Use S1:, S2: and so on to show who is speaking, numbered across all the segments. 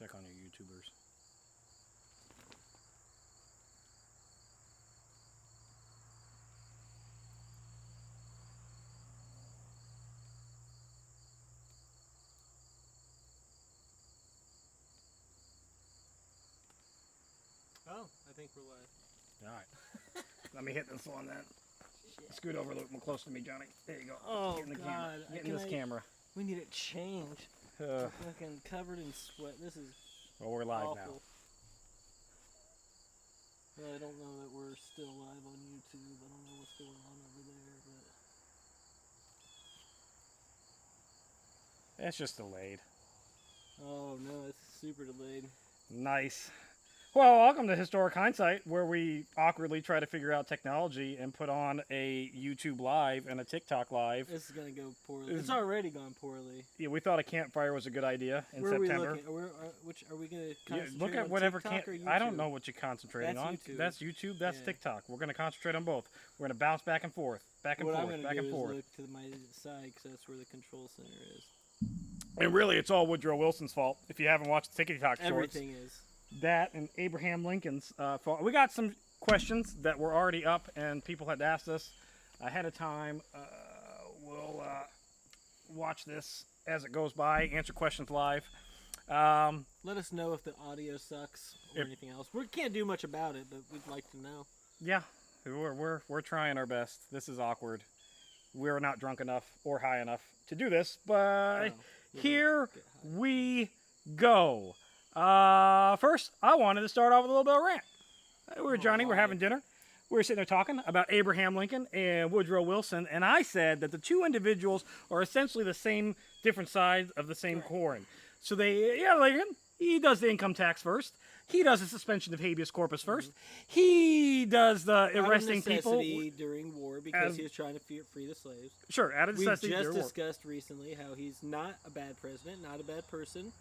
S1: Check on your YouTubers.
S2: Oh, I think we're live.
S1: All right. Let me hit this one then. Scoot over a little more close to me, Johnny. There you go.
S2: Oh,
S1: Get in the
S2: God.
S1: camera. Get in this camera.
S2: We need it changed.
S1: Uh,
S2: Fucking covered in sweat. This is
S1: well, we're live
S2: awful.
S1: now.
S2: Well, I don't know that we're still live on YouTube. I don't know what's going on over there, but...
S1: It's just delayed.
S2: Oh, no, it's super delayed.
S1: Nice. Well, welcome to Historic Hindsight, where we awkwardly try to figure out technology and put on a YouTube Live and a TikTok Live.
S2: This is going to go poorly. It's already gone poorly.
S1: Yeah, we thought a campfire was a good idea in
S2: Where
S1: September.
S2: Are we looking? Are we going to
S1: Yeah,
S2: concentrate
S1: look at
S2: on
S1: whatever
S2: TikTok or YouTube?
S1: I don't know what you're concentrating
S2: That's
S1: on.
S2: YouTube.
S1: That's YouTube. That's
S2: Yeah.
S1: TikTok. We're going to concentrate on both. We're going to bounce back and forth, back and
S2: What I'm
S1: forth,
S2: going
S1: back
S2: to do
S1: and
S2: is
S1: forth.
S2: look to my side because that's where the control center is.
S1: And really, it's all Woodrow Wilson's fault. If you haven't watched the TikTok shorts,
S2: Everything is.
S1: that and Abraham Lincoln's fault. We got some questions that were already up, and people had asked us ahead of time. We'll watch this as it goes by, answer questions live.
S2: Let us know if the audio sucks or anything else. We can't do much about it, but we'd like to know.
S1: Yeah, we're trying our best. This is awkward. We're not drunk enough or high enough to do this, but here we go. First, I wanted to start off with a little bit of rant. Johnny, we're having dinner. We were sitting there talking about Abraham Lincoln and Woodrow Wilson, and I said that the two individuals are essentially the same, different sides of the same coin. So Lincoln, he does the income tax first. He does the suspension of habeas corpus first. He does the arresting people
S2: during war because he was trying to free the slaves.
S1: Sure, out of necessity.
S2: We just discussed recently how he's not a bad president, not a bad person.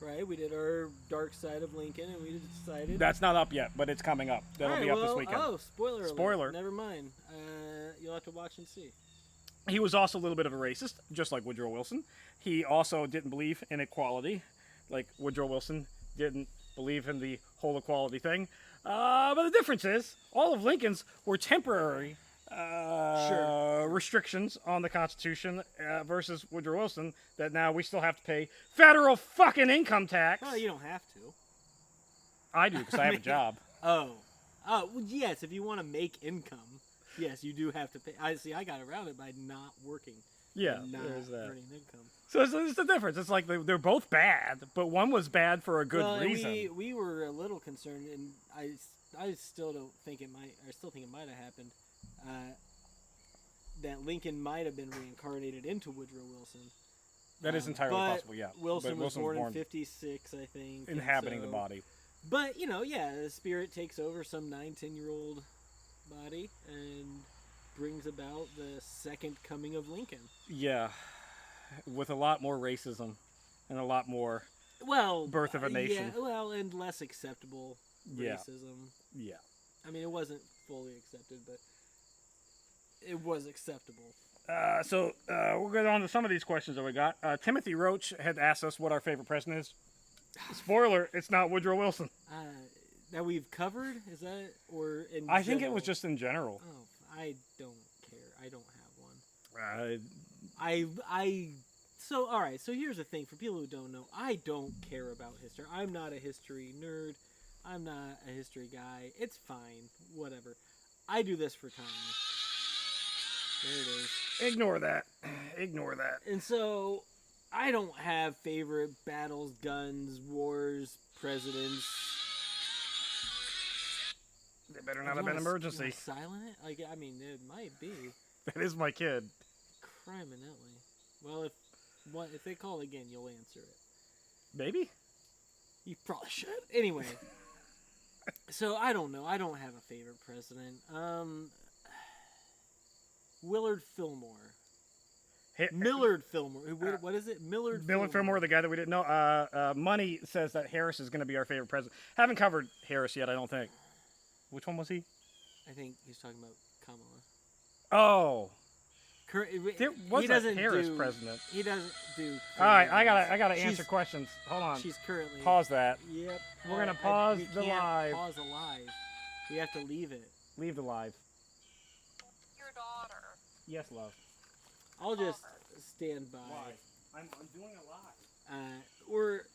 S2: Right, we did our dark side of Lincoln, and we decided
S1: that's not up yet, but it's coming up. That'll be up this weekend.
S2: Oh, spoiler!
S1: Spoiler!
S2: Alert. Never mind. You'll have to watch and see.
S1: He was also a little bit of a racist, just like Woodrow Wilson. He also didn't believe in equality, like Woodrow Wilson didn't believe in the whole equality thing. But the difference is, all of Lincoln's were temporary restrictions on the Constitution versus Woodrow Wilson, that now we still have to pay federal fucking income tax.
S2: Well, you don't have to.
S1: I do, because I have a job.
S2: Oh, well, yes, if you want to make income, yes, you do have to pay. I got around it by not working.
S1: Yeah,
S2: and not
S1: there's that.
S2: earning income.
S1: So it's the difference. It's like they're both bad, but one was bad for a good reason.
S2: We were a little concerned, and I still don't think it might. I still think it might have happened. That Lincoln might have been reincarnated into Woodrow Wilson.
S1: That is entirely possible, yeah.
S2: Wilson was born in 56, I think.
S1: Inhabiting the body.
S2: But, the spirit takes over some 9-10-year-old body and brings about the second coming of Lincoln.
S1: Yeah, with a lot more racism and a lot more birth of a nation.
S2: Yeah, and less acceptable racism.
S1: Yeah.
S2: I mean, it wasn't fully accepted, but it was acceptable.
S1: We'll get on to some of these questions that we got. Timothy Roach had asked us what our favorite president is. Spoiler, it's not Woodrow Wilson.
S2: That we've covered? Is that, or in
S1: I think it was just in general.
S2: Oh, I don't care. I don't have one. So, all right, so here's the thing. For people who don't know, I don't care about history. I'm not a history nerd. I'm not a history guy. It's fine. Whatever. I do this for time. There it is.
S1: Ignore that. Ignore that.
S2: And so, I don't have favorite battles, guns, wars, presidents.
S1: They better not have been an emergency.
S2: Silent it? Like, I mean, it might be.
S1: That is my kid.
S2: Criminally. Well, if they call again, you'll answer it.
S1: Maybe?
S2: You probably should. Anyway. So, I don't know. I don't have a favorite president. Willard Fillmore. Millard Fillmore. What is it? Millard
S1: Fillmore, the guy that we didn't know. Money says that Harris is going to be our favorite president. Haven't covered Harris yet, I don't think. Which one was he?
S2: I think he's talking about Kamala.
S1: Oh. There was a Harris president.
S2: He doesn't do.
S1: All right, I gotta answer questions. Hold on.
S2: She's currently.
S1: Pause that.
S2: Yep.
S1: We're gonna pause
S2: we
S1: the
S2: can't
S1: live.
S2: Pause the live. We have to leave it.
S1: Leave the live.
S3: Your daughter.
S1: Yes, love.
S2: I'll just stand by.
S1: Why? I'm doing a live.
S2: Or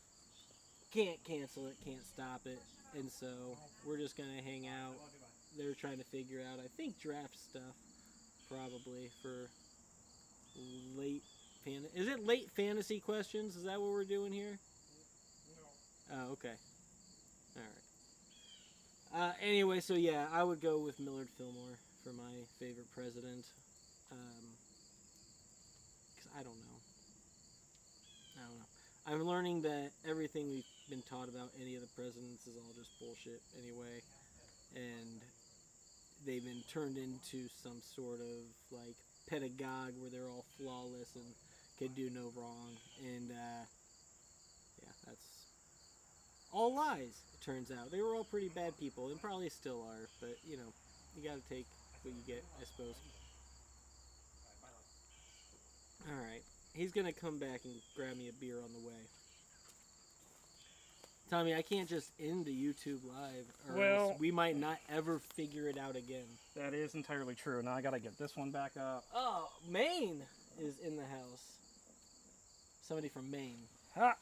S2: can't cancel it, can't stop it, and so we're just gonna hang out. They're trying to figure out, I think, draft stuff, probably for late fantasy. Is it late fantasy questions? Is that what we're doing here? No. Oh, okay. All right. Anyway, so yeah, I would go with Millard Fillmore for my favorite president. Because I don't know. I'm learning that everything we've been taught about any of the presidents is all just bullshit anyway. And they've been turned into some sort of like pedagogue where they're all flawless and can do no wrong. And yeah, that's all lies, it turns out. They were all pretty bad people and probably still are, but you know, you gotta take what you get, I suppose. Alright. He's gonna come back and grab me a beer on the way. Tommy, I can't just end the YouTube live, or else we might not ever figure it out again.
S1: That is entirely true. Now I gotta get this one back up.
S2: Oh, Maine is in the house. Somebody from Maine.
S1: Ha!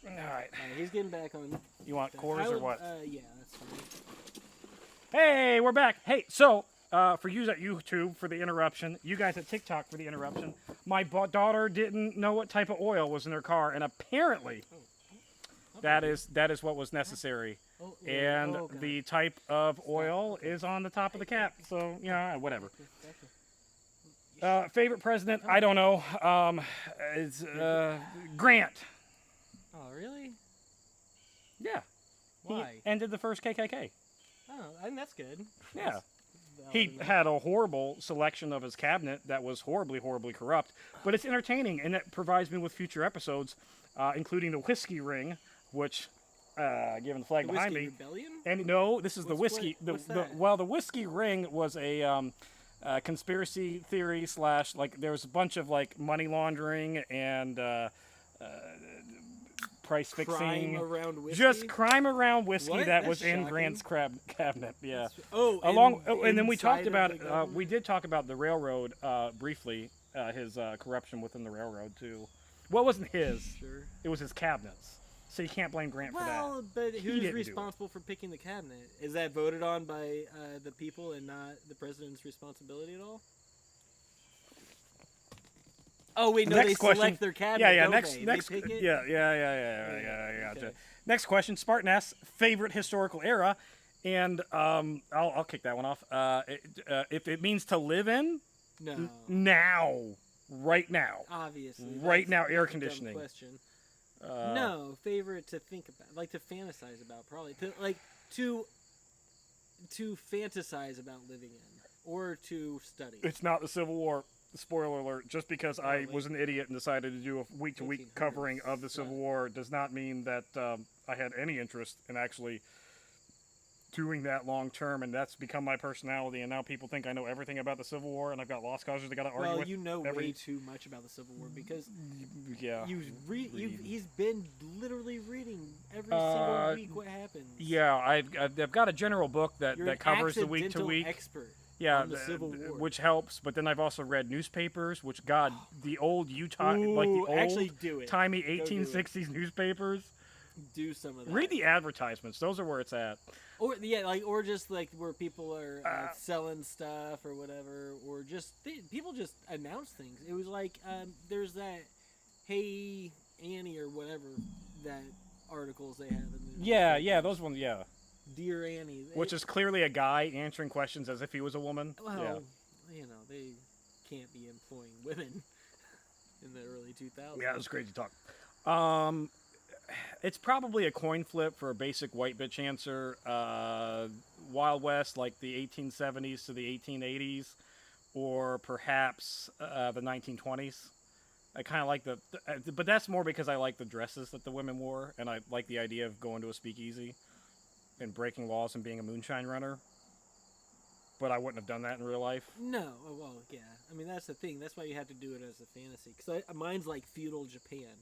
S1: Alright.
S2: He's getting back on.
S1: You want Coors or what?
S2: Yeah, that's fine.
S1: Hey, we're back. Hey, so for you at YouTube for the interruption, you guys at TikTok for the interruption, my daughter didn't know what type of oil was in her car, and apparently that is what was necessary. And the type of oil is on the top of the cap. So, yeah, whatever. Favorite president? I don't know. It's Grant.
S2: Oh, really?
S1: Yeah.
S2: Why?
S1: He ended the first KKK.
S2: Oh, I think that's good.
S1: Yeah. He had a horrible selection of his cabinet that was horribly, horribly corrupt. But it's entertaining, and it provides me with future episodes, including the Whiskey Ring, which, given the flag behind me.
S2: Rebellion?
S1: And no, this is the whiskey.
S2: What's that?
S1: Well, the Whiskey Ring was a conspiracy theory / like there was a bunch of like money laundering and price fixing.
S2: Crime around whiskey?
S1: Just crime around whiskey
S2: What?
S1: that
S2: That's
S1: was in
S2: shocking.
S1: Grant's cabinet. Yeah.
S2: And
S1: then we talked
S2: inside of
S1: about we did talk about the railroad briefly, his corruption within the railroad too. Well, it wasn't his.
S2: Sure.
S1: It was his cabinet's. So you can't blame Grant for that.
S2: Well, but
S1: He
S2: who's
S1: didn't do it.
S2: responsible for picking the cabinet? Is that voted on by the people and not the president's responsibility at all? Oh wait, no,
S1: Next
S2: they
S1: question.
S2: select their cabinet.
S1: Yeah.
S2: don't
S1: Next.
S2: they pick it?
S1: Yeah.
S2: Okay.
S1: Gotcha. Next question. Spartan S. Favorite historical era, and I'll kick that one off. If it means to live in,
S2: No.
S1: now, right now,
S2: Obviously.
S1: right
S2: that's
S1: now, air
S2: a dumb
S1: conditioning.
S2: Question. No, favorite to think about, like to fantasize about, probably to fantasize about living in or to study.
S1: It's not the Civil War. Spoiler alert. Just because I was an idiot and decided to do a week-to-week covering of the Civil War does not mean that I had any interest in actually doing that long term, and that's become my personality. And now people think I know everything about the Civil War, and I've got lost causes I got to argue with.
S2: Well, you know way too much about the Civil War because he's been literally reading every single week what happens.
S1: Yeah, I've got a general book that covers the week to week.
S2: Expert.
S1: Yeah,
S2: on the Civil War.
S1: Which helps. But then I've also read newspapers, which the old Utah, like the
S2: actually do it.
S1: timey 1860s newspapers.
S2: Do some of that.
S1: Read the advertisements; those are where it's at.
S2: Or or just like where people are selling stuff or whatever, or just people just announce things. It was like there's that Hey Annie or whatever that articles they have in there.
S1: Yeah, those ones. Yeah.
S2: Dear Annie,
S1: Which is clearly a guy answering questions as if he was a woman.
S2: Well, they can't be employing women in the early 2000s.
S1: Yeah, it was crazy talk. It's probably a coin flip for a basic white bitch answer. Wild West, like the 1870s to the 1880s, or perhaps the 1920s. I kind of like but that's more because I like the dresses that the women wore, and I like the idea of going to a speakeasy and breaking laws and being a moonshine runner. but I wouldn't have done that in real life.
S2: No, well, yeah. I mean, that's the thing. That's why you have to do it as a fantasy. Because mine's like feudal Japan.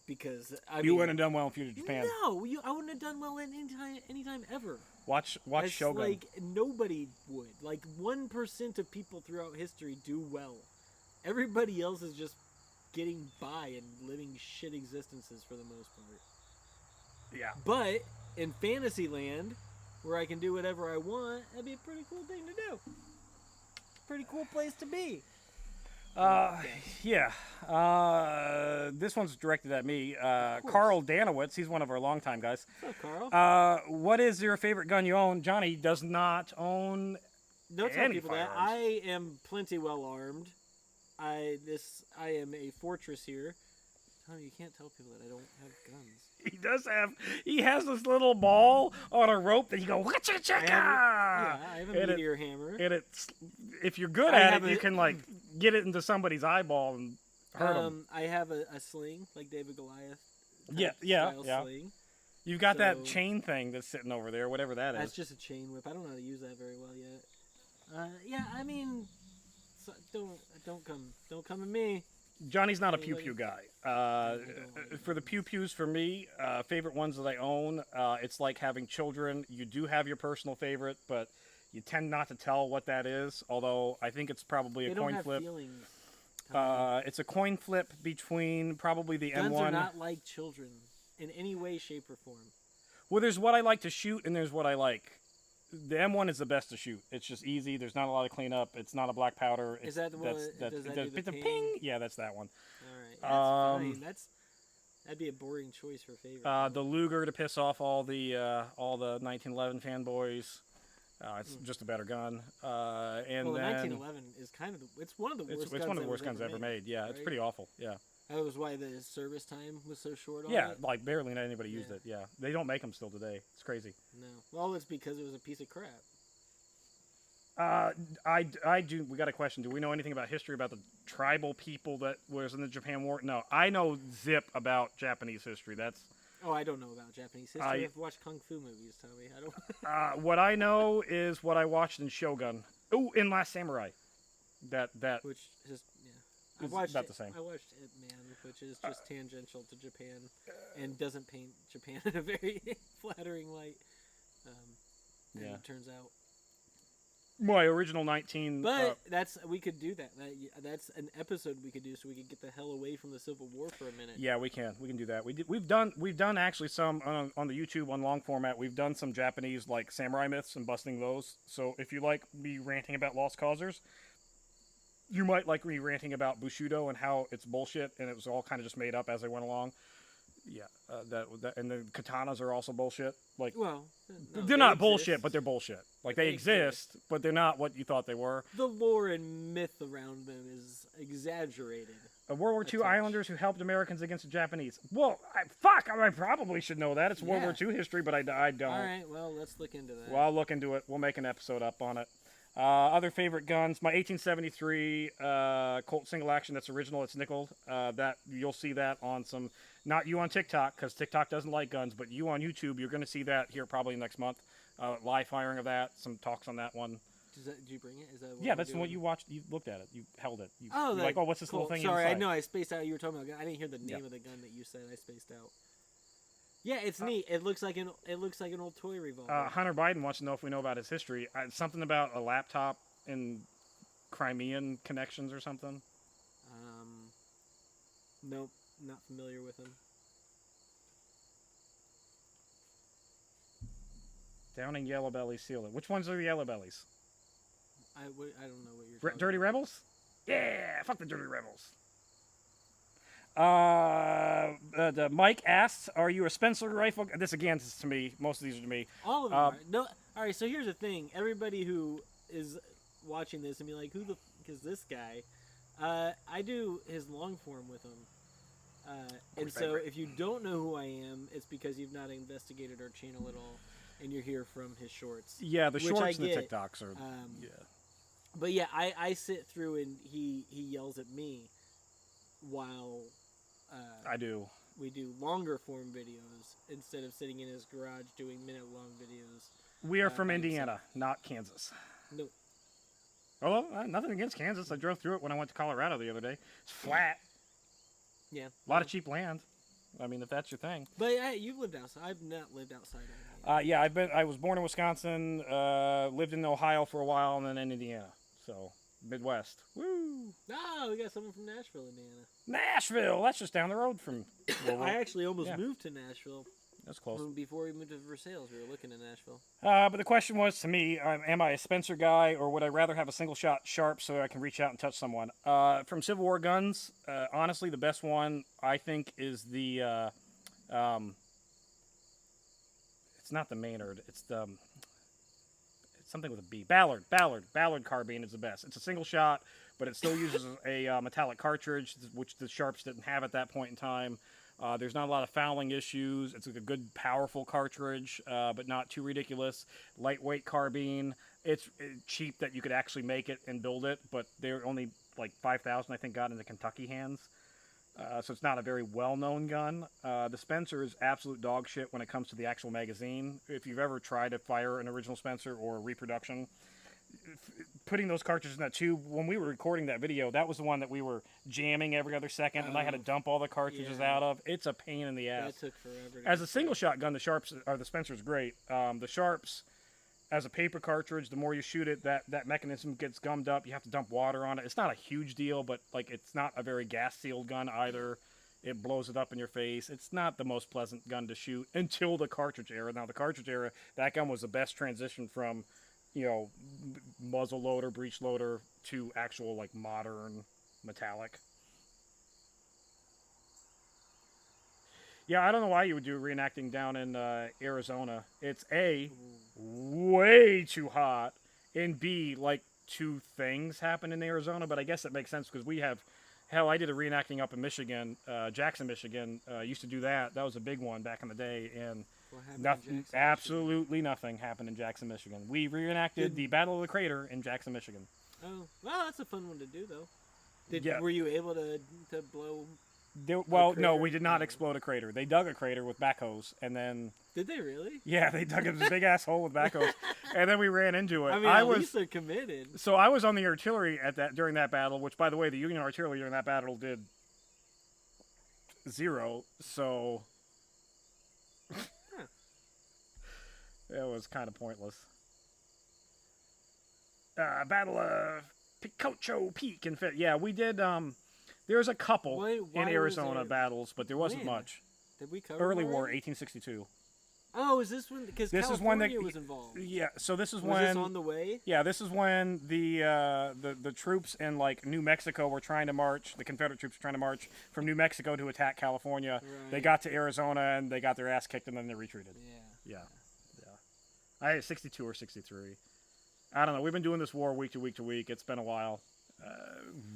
S2: Because
S1: You wouldn't have done well in feudal Japan.
S2: No, I wouldn't have done well anytime ever.
S1: Watch Shogun.
S2: Like nobody would. Like 1% of people throughout history do well. Everybody else is just getting by and living shit existences for the most part.
S1: Yeah.
S2: But in Fantasyland, where I can do whatever I want, that'd be a pretty cool thing to do. Pretty cool place to be.
S1: Yeah. This one's directed at me. Carl Danowitz, he's one of our longtime guys.
S2: What's up, Carl?
S1: What is your favorite gun you own? Johnny does not own
S2: Don't tell
S1: any
S2: people
S1: firearms.
S2: that. I am plenty well armed. I am a fortress here. Tommy, you can't tell people that I don't have guns.
S1: He has this little ball on a rope that you go, whatcha chicka!
S2: I have a meteor hammer.
S1: And it's, if you're good at it, you can like get it into somebody's eyeball and hurt them.
S2: I have a sling, like David Goliath.
S1: Yeah.
S2: Sling.
S1: You've got that chain thing that's sitting over there, whatever that is.
S2: That's just a chain whip. I don't know how to use that very well yet. Yeah, I mean, don't come at me.
S1: Johnny's not a pew-pew guy. For the pew-pews, for me, favorite ones that I own, it's like having children. You do have your personal favorite, but you tend not to tell what that is, although I think it's probably a coin flip.
S2: Feelings,
S1: it's a coin flip between probably the
S2: Guns
S1: M1.
S2: are not like children in any way, shape, or form.
S1: Well, there's what I like to shoot, and there's what I like. The M1 is the best to shoot. It's just easy. There's not a lot of cleanup. It's not a black powder.
S2: Is that the one? Does that do the
S1: ping? Yeah, that's that one.
S2: All right, that's fine. That'd be a boring choice for favorite.
S1: The Luger to piss off all the 1911 fanboys. It's just a better gun. And
S2: the
S1: then
S2: 1911 is kind of it's one of the worst.
S1: It's one of the worst guns ever made. Yeah, right? It's pretty awful. Yeah.
S2: That was why the service time was so short on it.
S1: Yeah, like barely anybody used it. Yeah, they don't make them still today. It's crazy.
S2: No, well, it's because it was a piece of crap.
S1: I do. We got a question. Do we know anything about history about the tribal people that was in the Japan War? No, I know zip about Japanese history. That's.
S2: Oh, I don't know about Japanese history. I've watched kung fu movies, Tommy. I don't.
S1: What I know is what I watched in Shogun. Oh, in Last Samurai. That.
S2: Which is
S1: I watched about the same.
S2: I watched Ip Man, which is just tangential to Japan, and doesn't paint Japan in a very flattering light. It turns out.
S1: My original 19.
S2: But we could do that. That's an episode we could do, so we could get the hell away from the Civil War for a minute.
S1: Yeah, we can. We can do that. We've done actually some on the YouTube on long format. We've done some Japanese like samurai myths and busting those. So if you like me ranting about lost causers, you might like me ranting about Bushido and how it's bullshit and it was all kind of just made up as they went along. Yeah, that and the katanas are also bullshit. Like,
S2: well, no,
S1: they're not bullshit, but they're bullshit. Like they exist, but they're not what you thought they were.
S2: The lore and myth around them is exaggerated.
S1: World War II Islanders who helped Americans against the Japanese. Well, I probably should know that. It's World War II history, but I don't.
S2: All right, well, let's look into that.
S1: Well, I'll look into it. We'll make an episode up on it. Other favorite guns, my 1873 Colt single action that's original, it's nickeled. That you'll see that on some, not you on TikTok, because TikTok doesn't like guns, but you on YouTube, you're going to see that here probably next month. Live firing of that, some talks on that one.
S2: Did you bring it? Is that
S1: yeah, that's the one you watched. You looked at it. You held it.
S2: You're
S1: like, oh, what's this little thing
S2: Sorry,
S1: inside?
S2: I know I spaced out. You were talking about. I didn't hear the name of the gun that you said. I spaced out. Yeah, it's neat. It looks like an old toy revolver.
S1: Hunter Biden wants to know if we know about his history. Something about a laptop and Crimean connections or something.
S2: Nope, not familiar with him.
S1: Downing Yellow Bellies, seal it. Which ones are the Yellow Bellies?
S2: I don't know what you're talking
S1: Dirty
S2: about.
S1: Rebels? Yeah, fuck the Dirty Rebels. Mike asks, "Are you a Spencer rifle?" This again is to me. Most of these are to me.
S2: All of them are. No, all right. So here's the thing. Everybody who is watching this and be like, "Who the f is this guy?" I do his long form with him. And so if you don't know who I am, it's because you've not investigated our channel at all, and you're here from his shorts.
S1: Yeah, the shorts and the TikToks are. Yeah.
S2: But yeah, I sit through and he yells at me while.
S1: I do.
S2: We do longer form videos instead of sitting in his garage doing minute-long videos.
S1: We are from Indiana, not Kansas.
S2: No.
S1: Oh, nothing against Kansas. I drove through it when I went to Colorado the other day. It's flat.
S2: Yeah.
S1: A lot of cheap land. I mean, if that's your thing.
S2: But you've lived outside. I've not lived outside of Indiana.
S1: Yeah, I was born in Wisconsin, lived in Ohio for a while, and then in Indiana. So, Midwest. Woo!
S2: Oh, we got someone from Nashville, Indiana.
S1: Nashville! That's just down the road from Louisville.
S2: I actually almost
S1: Yeah.
S2: moved to Nashville.
S1: That's close.
S2: Before we moved to Versailles, we were looking at Nashville.
S1: But the question was to me, am I a Spencer guy, or would I rather have a single shot sharp so I can reach out and touch someone? From Civil War guns, honestly, the best one, I think, is the... it's not the Maynard. It's something with a B. Ballard carbine is the best. It's a single shot, but it still uses a metallic cartridge, which the sharps didn't have at that point in time. There's not a lot of fouling issues. It's like a good, powerful cartridge, but not too ridiculous. Lightweight carbine. It's cheap that you could actually make it and build it, but they're only like 5,000, I think, got into Kentucky hands. So it's not a very well-known gun. The Spencer is absolute dog shit when it comes to the actual magazine. If you've ever tried to fire an original Spencer or a reproduction, putting those cartridges in that tube, when we were recording that video, that was the one that we were jamming every other second, and I had to dump all the cartridges out of. It's a pain in the ass.
S2: That took forever.
S1: As a single shot gun, the Spencer's great. The Sharps, as a paper cartridge, the more you shoot it, that mechanism gets gummed up. You have to dump water on it. It's not a huge deal, but like it's not a very gas-sealed gun either. It blows it up in your face. It's not the most pleasant gun to shoot until the cartridge era. Now, the cartridge era, that gun was the best transition from, muzzle loader, breech loader to actual like modern metallic. Yeah, I don't know why you would do reenacting down in Arizona. It's A, way too hot, and B, like two things happen in Arizona, but I guess that makes sense because we have, hell, I did a reenacting up in Michigan, Jackson, Michigan, used to do that. That was a big one back in the day, and nothing, absolutely nothing happened in Jackson, Michigan. We reenacted the Battle of the Crater in Jackson, Michigan.
S2: Oh, well, that's a fun one to do, though.
S1: Yeah.
S2: Were you able to blow...
S1: No, we did not explode a crater. They dug a crater with backhoes, and then...
S2: Did they really?
S1: Yeah, they dug a big-ass hole with backhoes, and then we ran into it.
S2: I mean, at least they're committed.
S1: So I was on the artillery during that battle, which, by the way, the Union artillery during that battle did 0, so... It was kind of pointless. Battle of Picocho Peak. Yeah, we did... There's a couple in Arizona battles, but there wasn't much.
S2: Did we cover
S1: Early War, 1862.
S2: Oh, is this when? Because California was involved.
S1: Yeah, so this is
S2: was this on the way?
S1: Yeah, this is when the troops in like New Mexico were trying to march. The Confederate troops were trying to march from New Mexico to attack California. Right. They got to Arizona and they got their ass kicked, and then they retreated. Yeah. I had 62 or 63. I don't know. We've been doing this war week to week to week. It's been a while.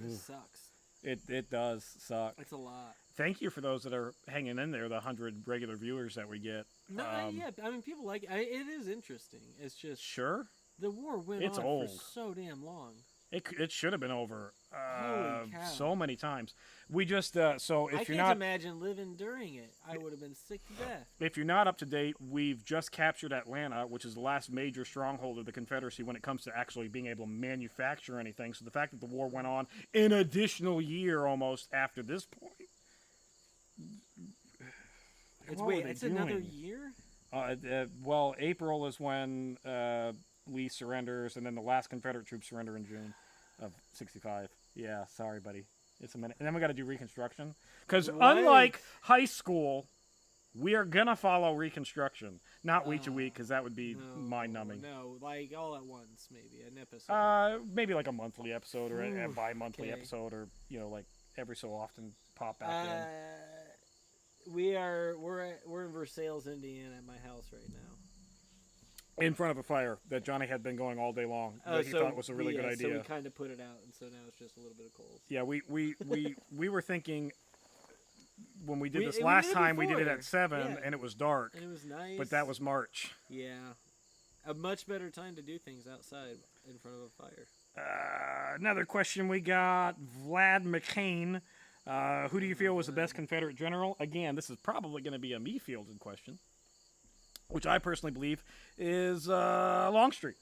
S2: It sucks.
S1: It does suck.
S2: It's a lot.
S1: Thank you for those that are hanging in there, the 100 regular viewers that we get.
S2: No, yeah, I mean, people like it. It is interesting. It's just...
S1: Sure?
S2: The war went on for so damn long.
S1: It should have been over
S2: Holy cow.
S1: So many times. We just, so if
S2: I
S1: you're not...
S2: can't imagine living during it. I would have been sick to death.
S1: If you're not up to date, we've just captured Atlanta, which is the last major stronghold of the Confederacy when it comes to actually being able to manufacture anything. So the fact that the war went on an additional year almost after this point...
S2: It's another year?
S1: Well, April is when Lee surrenders, and then the last Confederate troops surrender in June of 65. Yeah, sorry, buddy. It's a minute. And then we got to do Reconstruction. Because unlike high school, we are going to follow Reconstruction. Not week to week, because that would be mind-numbing.
S2: No, like all at once, maybe, an episode.
S1: Maybe like a monthly episode or a bi-monthly episode, or, like every so often pop back in.
S2: We're in Versailles, Indiana, at my house right now.
S1: In front of a fire that Johnny had been going all day long. That he thought was a really good idea.
S2: So we kind of put it out, and so now it's just a little bit of cold.
S1: Yeah, we were thinking when we did this last time, we did it at 7, and it was dark.
S2: And it was nice.
S1: But that was March.
S2: Yeah. A much better time to do things outside in front of a fire.
S1: Another question we got, Vlad McCain. Who do you feel was the best Confederate general? Again, this is probably going to be a me-fielded question, which I personally believe is Longstreet.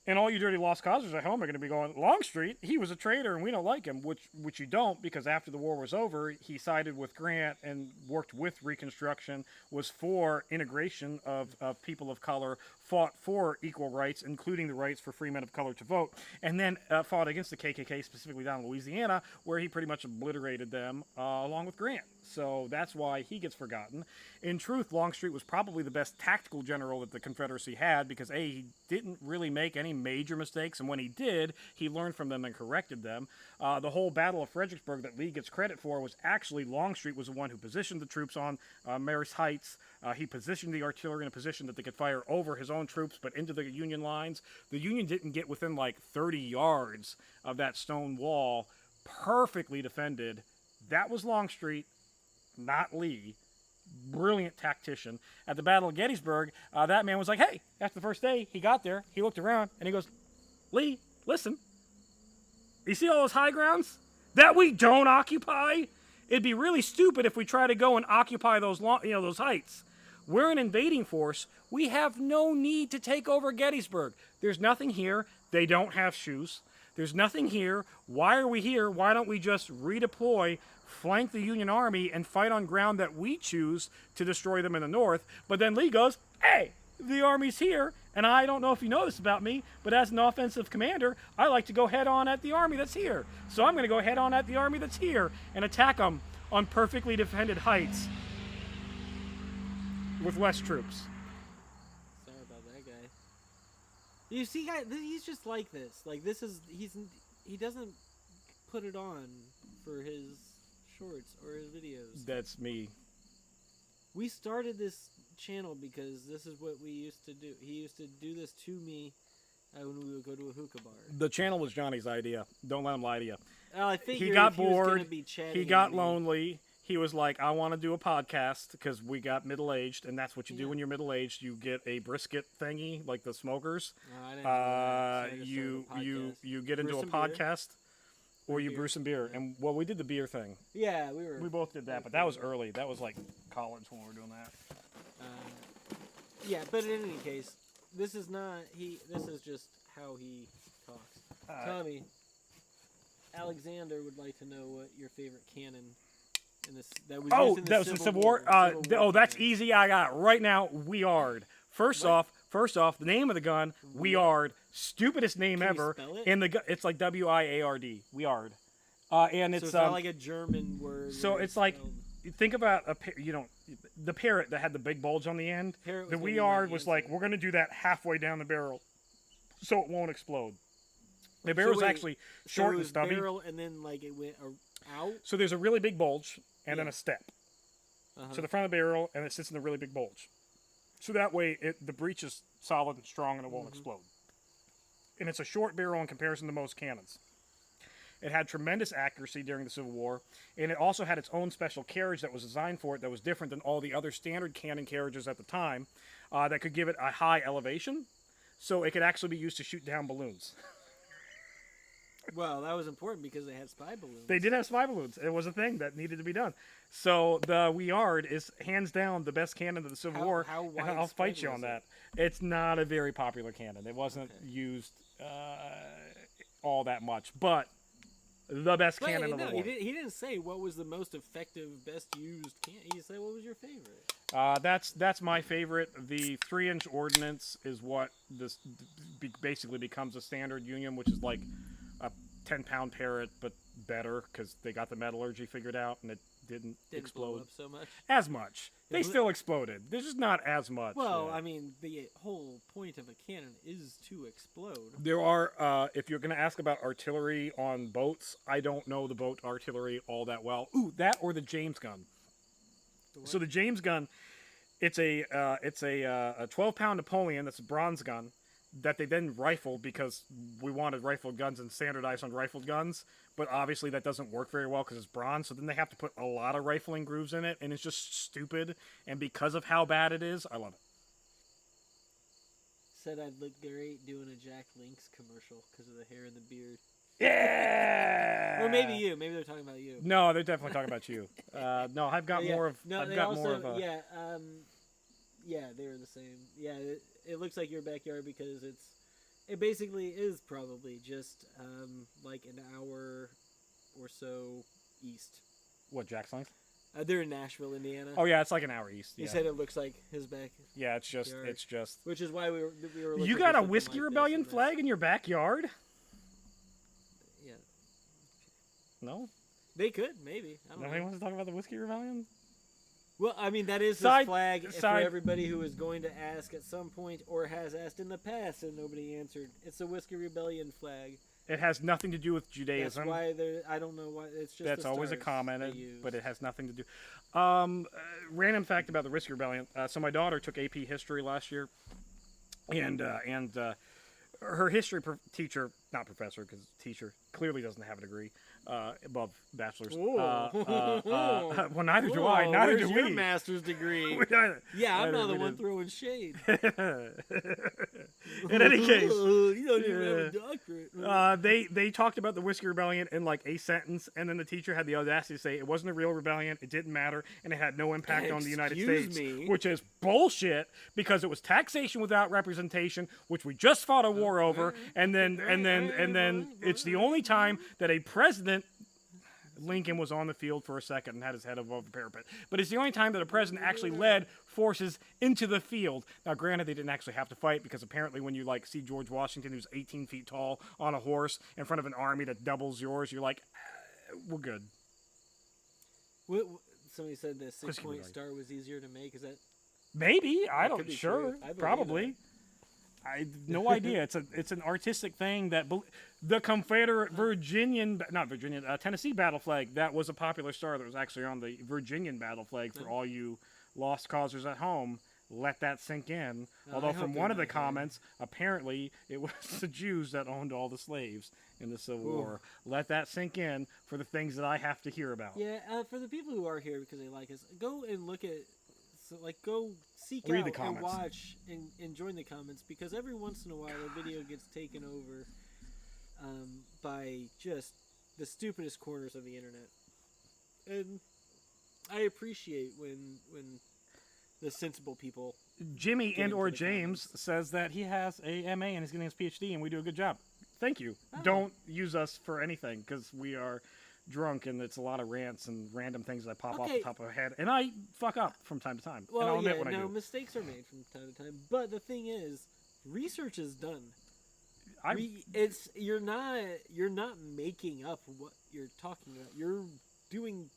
S1: And all you dirty lost causers at home are going to be going, Longstreet, he was a traitor and we don't like him, which you don't, because after the war was over, he sided with Grant and worked with Reconstruction, was for integration of people of color, fought for equal rights, including the rights for free men of color to vote, and then fought against the KKK, specifically down in Louisiana, where he pretty much obliterated them along with Grant. So that's why he gets forgotten. In truth, Longstreet was probably the best tactical general that the Confederacy had because, A, he didn't really make any major mistakes, and when he did, he learned from them and corrected them. The whole Battle of Fredericksburg that Lee gets credit for was actually Longstreet was the one who positioned the troops on Marist Heights. He positioned the artillery in a position that they could fire over his own troops but into the Union lines. The Union didn't get within like 30 yards of that stone wall, perfectly defended. That was Longstreet, not Lee. Brilliant tactician. At the Battle of Gettysburg, that man was like, hey, after the first day, he got there, he looked around, and he goes, Lee, listen, you see all those high grounds that we don't occupy? It'd be really stupid if we try to go and occupy those those heights. We're an invading force. We have no need to take over Gettysburg. There's nothing here. They don't have shoes. There's nothing here. Why are we here? Why don't we just redeploy, flank the Union Army, and fight on ground that we choose to destroy them in the north? But then Lee goes, hey, the Army's here, and I don't know if you know this about me, but as an offensive commander, I like to go head on at the Army that's here. So I'm going to go head on at the Army that's here and attack them on perfectly defended heights with less troops.
S2: Sorry about that guy. You see, guy, he's just like this. Like he doesn't put it on for his shorts or his videos.
S1: That's me.
S2: We started this channel because this is what we used to do. He used to do this to me when we would go to a hookah bar.
S1: The channel was Johnny's idea. Don't let him lie to you.
S2: I think
S1: he got bored.
S2: He
S1: He got lonely. He was like, I want to do a podcast because we got middle-aged, and that's what you do when you're middle-aged. You get a brisket thingy, like the smokers.
S2: No, I didn't do that.
S1: You get into a podcast, or you brew some beer. And, well, we did the beer thing.
S2: Yeah,
S1: we both did that, but that was early. That was like college when we were doing that.
S2: Yeah, but in any case, this is not, this is just how he talks. Tommy, Alexander would like to know what your favorite cannon in this that was used in the
S1: Civil War. That's easy. I got it right now. Weard. First off, the name of the gun, Weard. Stupidest name
S2: Can
S1: ever.
S2: you spell it?
S1: In the it's like Wiard. Weard. And
S2: so it's not like a German word.
S1: So it's like, think about the parrot that had the big bulge on the end. The Weard was like, we're gonna do that halfway down the barrel, so it won't explode. The barrel's actually short and stubby.
S2: Barrel and then like it went out.
S1: So there's a really big bulge and then a step. So the front of the barrel, and it sits in the really big bulge. So that way, the breech is solid and strong, and it won't explode. And it's a short barrel in comparison to most cannons. It had tremendous accuracy during the Civil War, and it also had its own special carriage that was designed for it that was different than all the other standard cannon carriages at the time that could give it a high elevation, so it could actually be used to shoot down balloons.
S2: Well, that was important because they had spy balloons.
S1: They did have spy balloons. It was a thing that needed to be done. So the Weard is hands down the best cannon of the Civil War, and I'll fight you on that. It's not a very popular cannon. It wasn't used all that much, but the best cannon of the war.
S2: He didn't say what was the most effective, best used cannon. He said what was your favorite.
S1: That's my favorite. The 3-inch ordnance is what this basically becomes a standard Union, which is like a 10-pound parrot, but better because they got the metallurgy figured out and it didn't explode
S2: blow up so much.
S1: As much. They still exploded. There's just not as much.
S2: Well, I mean, the whole point of a cannon is to explode.
S1: There are, if you're going to ask about artillery on boats, I don't know the boat artillery all that well. Ooh, that or the James gun. So the James gun, it's a 12-pound Napoleon. That's a bronze gun that they then rifled because we wanted rifled guns and standardized on rifled guns. But obviously that doesn't work very well because it's bronze. So then they have to put a lot of rifling grooves in it, and it's just stupid. And because of how bad it is, I love it.
S2: Said I'd look great doing a Jack Link's commercial because of the hair and the beard.
S1: Yeah.
S2: Or maybe you. Maybe they're talking about you.
S1: No, they're definitely talking about you. No, I've got more of.
S2: No,
S1: I've got more of a.
S2: Yeah, they're the same. Yeah, it looks like your backyard because it's It basically is probably just like an hour or so east.
S1: What, Jack's Length?
S2: They're in Nashville, Indiana.
S1: Oh yeah, it's like an hour east.
S2: He
S1: Yeah.
S2: said it looks like his back.
S1: Yeah, it's just
S2: yard.
S1: it's just.
S2: Which is why we were. Looking
S1: You
S2: for
S1: got a
S2: something
S1: Whiskey
S2: like
S1: Rebellion
S2: this, and
S1: flag in your backyard?
S2: Yeah.
S1: No.
S2: They could maybe. I don't
S1: Nobody
S2: know.
S1: wants to talk about the Whiskey Rebellion.
S2: Well, I mean that is
S1: Side-
S2: his flag for
S1: side-
S2: everybody who is going to ask at some point or has asked in the past and nobody answered. It's a Whiskey Rebellion flag.
S1: It has nothing to do with
S2: That's
S1: Judaism.
S2: why I don't know why it's just.
S1: That's
S2: the
S1: always a
S2: stars
S1: comment,
S2: they use.
S1: but it has nothing to do. Random fact about the Whiskey Rebellion. So my daughter took AP History last year, and her history teacher, not professor, because teacher clearly doesn't have a degree above bachelor's.
S2: Whoa.
S1: Well, neither do I. Neither
S2: Where's
S1: do
S2: your
S1: we.
S2: master's degree?
S1: We neither-
S2: Yeah, I'm
S1: neither
S2: not the
S1: we
S2: one
S1: did.
S2: throwing shade.
S1: In any case,
S2: You don't even have a doctorate.
S1: they talked about the Whiskey Rebellion in like a sentence, and then the teacher had the audacity to say it wasn't a real rebellion, it didn't matter, and it had no impact on the United
S2: Excuse
S1: States,
S2: me?
S1: which is bullshit because it was taxation without representation, which we just fought a war over, and then it's the only time that a president. Lincoln was on the field for a second and had his head above the parapet. But it's the only time that a president actually led forces into the field. Now, granted, they didn't actually have to fight because apparently when you like see George Washington, who's 18 feet tall on a horse in front of an army that doubles yours, you're like, we're good.
S2: Somebody said the
S1: Whiskey
S2: 6-point
S1: Rebellion.
S2: star was easier to make. Is that?
S1: Maybe. I
S2: That
S1: don't.
S2: could be
S1: Sure.
S2: true. I believe
S1: Probably. I have no idea. It's an artistic thing that the Confederate Tennessee battle flag that was a popular star that was actually on the Virginian battle flag for all you lost causers at home. Let that sink in.
S2: I
S1: Although
S2: hope
S1: from
S2: they're
S1: one of the
S2: not here.
S1: comments, apparently it was the Jews that owned all the slaves in the Civil War. Let that sink in for the things that I have to hear about.
S2: Yeah, for the people who are here because they like us, go and look at. So, go seek
S1: Read
S2: out
S1: the
S2: and
S1: comments.
S2: watch and join the comments because every once in a while a video gets taken over by just the stupidest corners of the internet, and I appreciate when the sensible people.
S1: Jimmy
S2: Get
S1: and
S2: into
S1: or
S2: the
S1: James says that he has a MA and he's getting his PhD and we do a good job. Thank you.
S2: Oh.
S1: Don't use us for anything because we are drunk and it's a lot of rants and random things that pop off the
S2: Okay.
S1: top of my head. And I fuck up from time to time. and
S2: Well,
S1: I'll admit
S2: yeah,
S1: when I do.
S2: mistakes are made from time to time, but the thing is, research is done.
S1: I
S2: You're not making up what you're talking about. You're doing.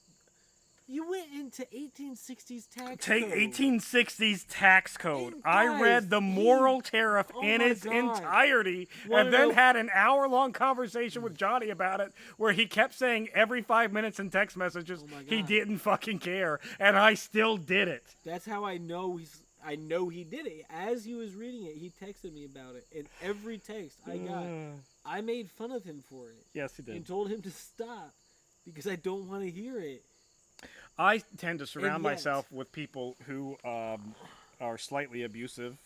S2: You went into 1860s tax
S1: take
S2: code.
S1: 1860s tax code.
S2: And
S1: I
S2: guys,
S1: read the moral tariff
S2: oh
S1: in
S2: my
S1: its
S2: God.
S1: entirety
S2: Wanna
S1: and then
S2: know-
S1: had an hour-long conversation with Johnny about it where he kept saying every 5 minutes in text messages
S2: Oh my
S1: he
S2: God.
S1: didn't fucking care. And I still did it.
S2: That's how I know I know he did it. As he was reading it, he texted me about it. And every text I got, I made fun of him for it
S1: Yes, he did.
S2: and told him to stop because I don't want to hear it.
S1: I tend to surround
S2: And yet-
S1: myself with people who are slightly abusive,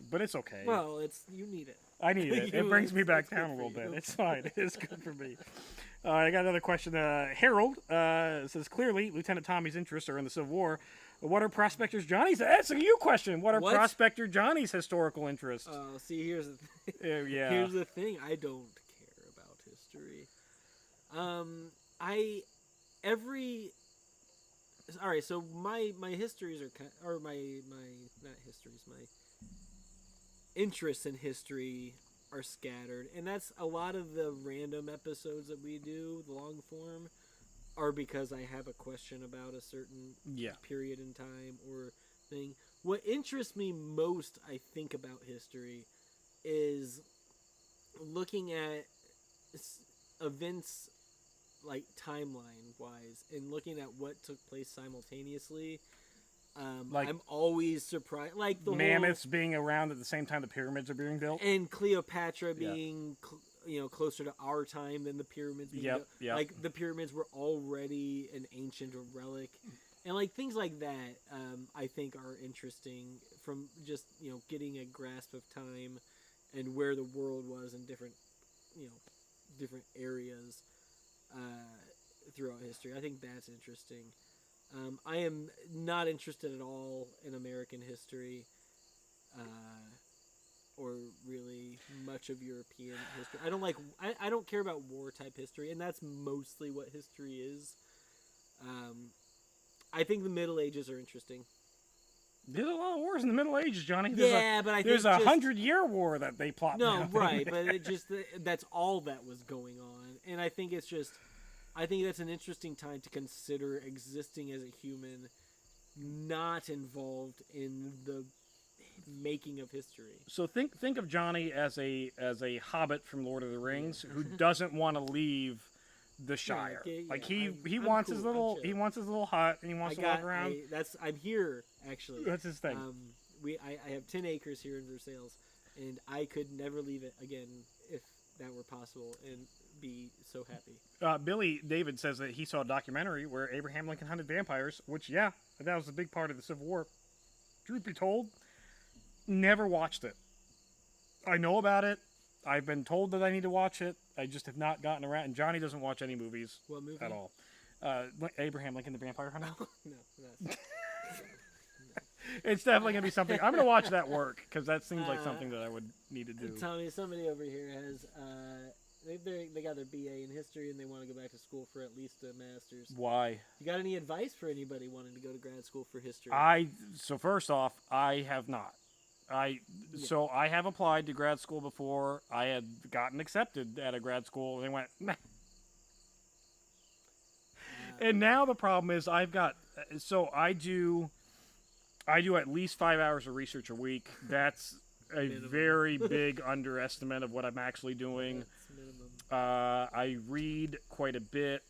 S1: but it's okay.
S2: Well, you need it.
S1: I need it. It
S2: You-
S1: brings me back
S2: it's good
S1: down a
S2: for
S1: little bit.
S2: you.
S1: It's fine. It's good for me. I got another question. Harold says, clearly, Lieutenant Tommy's interests are in the Civil War. What are Prospector Johnny's? That's a you question. What are
S2: What?
S1: Prospector Johnny's historical interests?
S2: See, here's the thing.
S1: Yeah.
S2: Here's the thing. I don't care about history. All right. So my histories are my not histories. My interests in history are scattered, and that's a lot of the random episodes that we do, the long form, are because I have a question about a certain
S1: Yeah.
S2: period in time or thing. What interests me most, I think, about history is looking at events like timeline wise and looking at what took place simultaneously.
S1: Like
S2: I'm always surprised, like the
S1: Mammoths being around at the same time the pyramids are being built.
S2: and Cleopatra
S1: Yeah.
S2: being closer to our time than the pyramids being
S1: Yep,
S2: built.
S1: yep.
S2: Like the pyramids were already an ancient relic, and like things like that I think are interesting from just getting a grasp of time and where the world was in different areas throughout history. I think that's interesting. I am not interested at all in American history or really much of European history. I don't like. I don't care about war type history, and that's mostly what history is. I think the Middle Ages are interesting.
S1: There's a lot of wars in the Middle Ages, Johnny.
S2: But I
S1: there's
S2: think
S1: a 100-year war that they plot.
S2: No, right, but it just that's all that was going on, and I think it's just. I think that's an interesting time to consider existing as a human, not involved in the making of history.
S1: So think of Johnny as a hobbit from Lord of the Rings who doesn't want to leave the Shire. He wants his little hut and he wants to walk around.
S2: I'm here actually.
S1: That's his thing.
S2: I have 10 acres here in Versailles, and I could never leave it again if that were possible and be so happy.
S1: Billy David says that he saw a documentary where Abraham Lincoln hunted vampires, which that was a big part of the Civil War. Truth be told, never watched it. I know about it. I've been told that I need to watch it. I just have not gotten around. And Johnny doesn't watch any movies.
S2: What movie?
S1: At all. Abraham Lincoln, the Vampire Hunter.
S2: No.
S1: It's definitely going to be something. I'm going to watch that work because that seems like something that I would need to do.
S2: Tommy, somebody over here has they got their BA in history and they want to go back to school for at least a master's.
S1: Why?
S2: You got any advice for anybody wanting to go to grad school for history?
S1: So first off, I have not. So I have applied to grad school before. I had gotten accepted at a grad school and they went, meh. And now the problem is I do at least 5 hours of research a week. That's a very big underestimate of what I'm actually doing. I read quite a bit.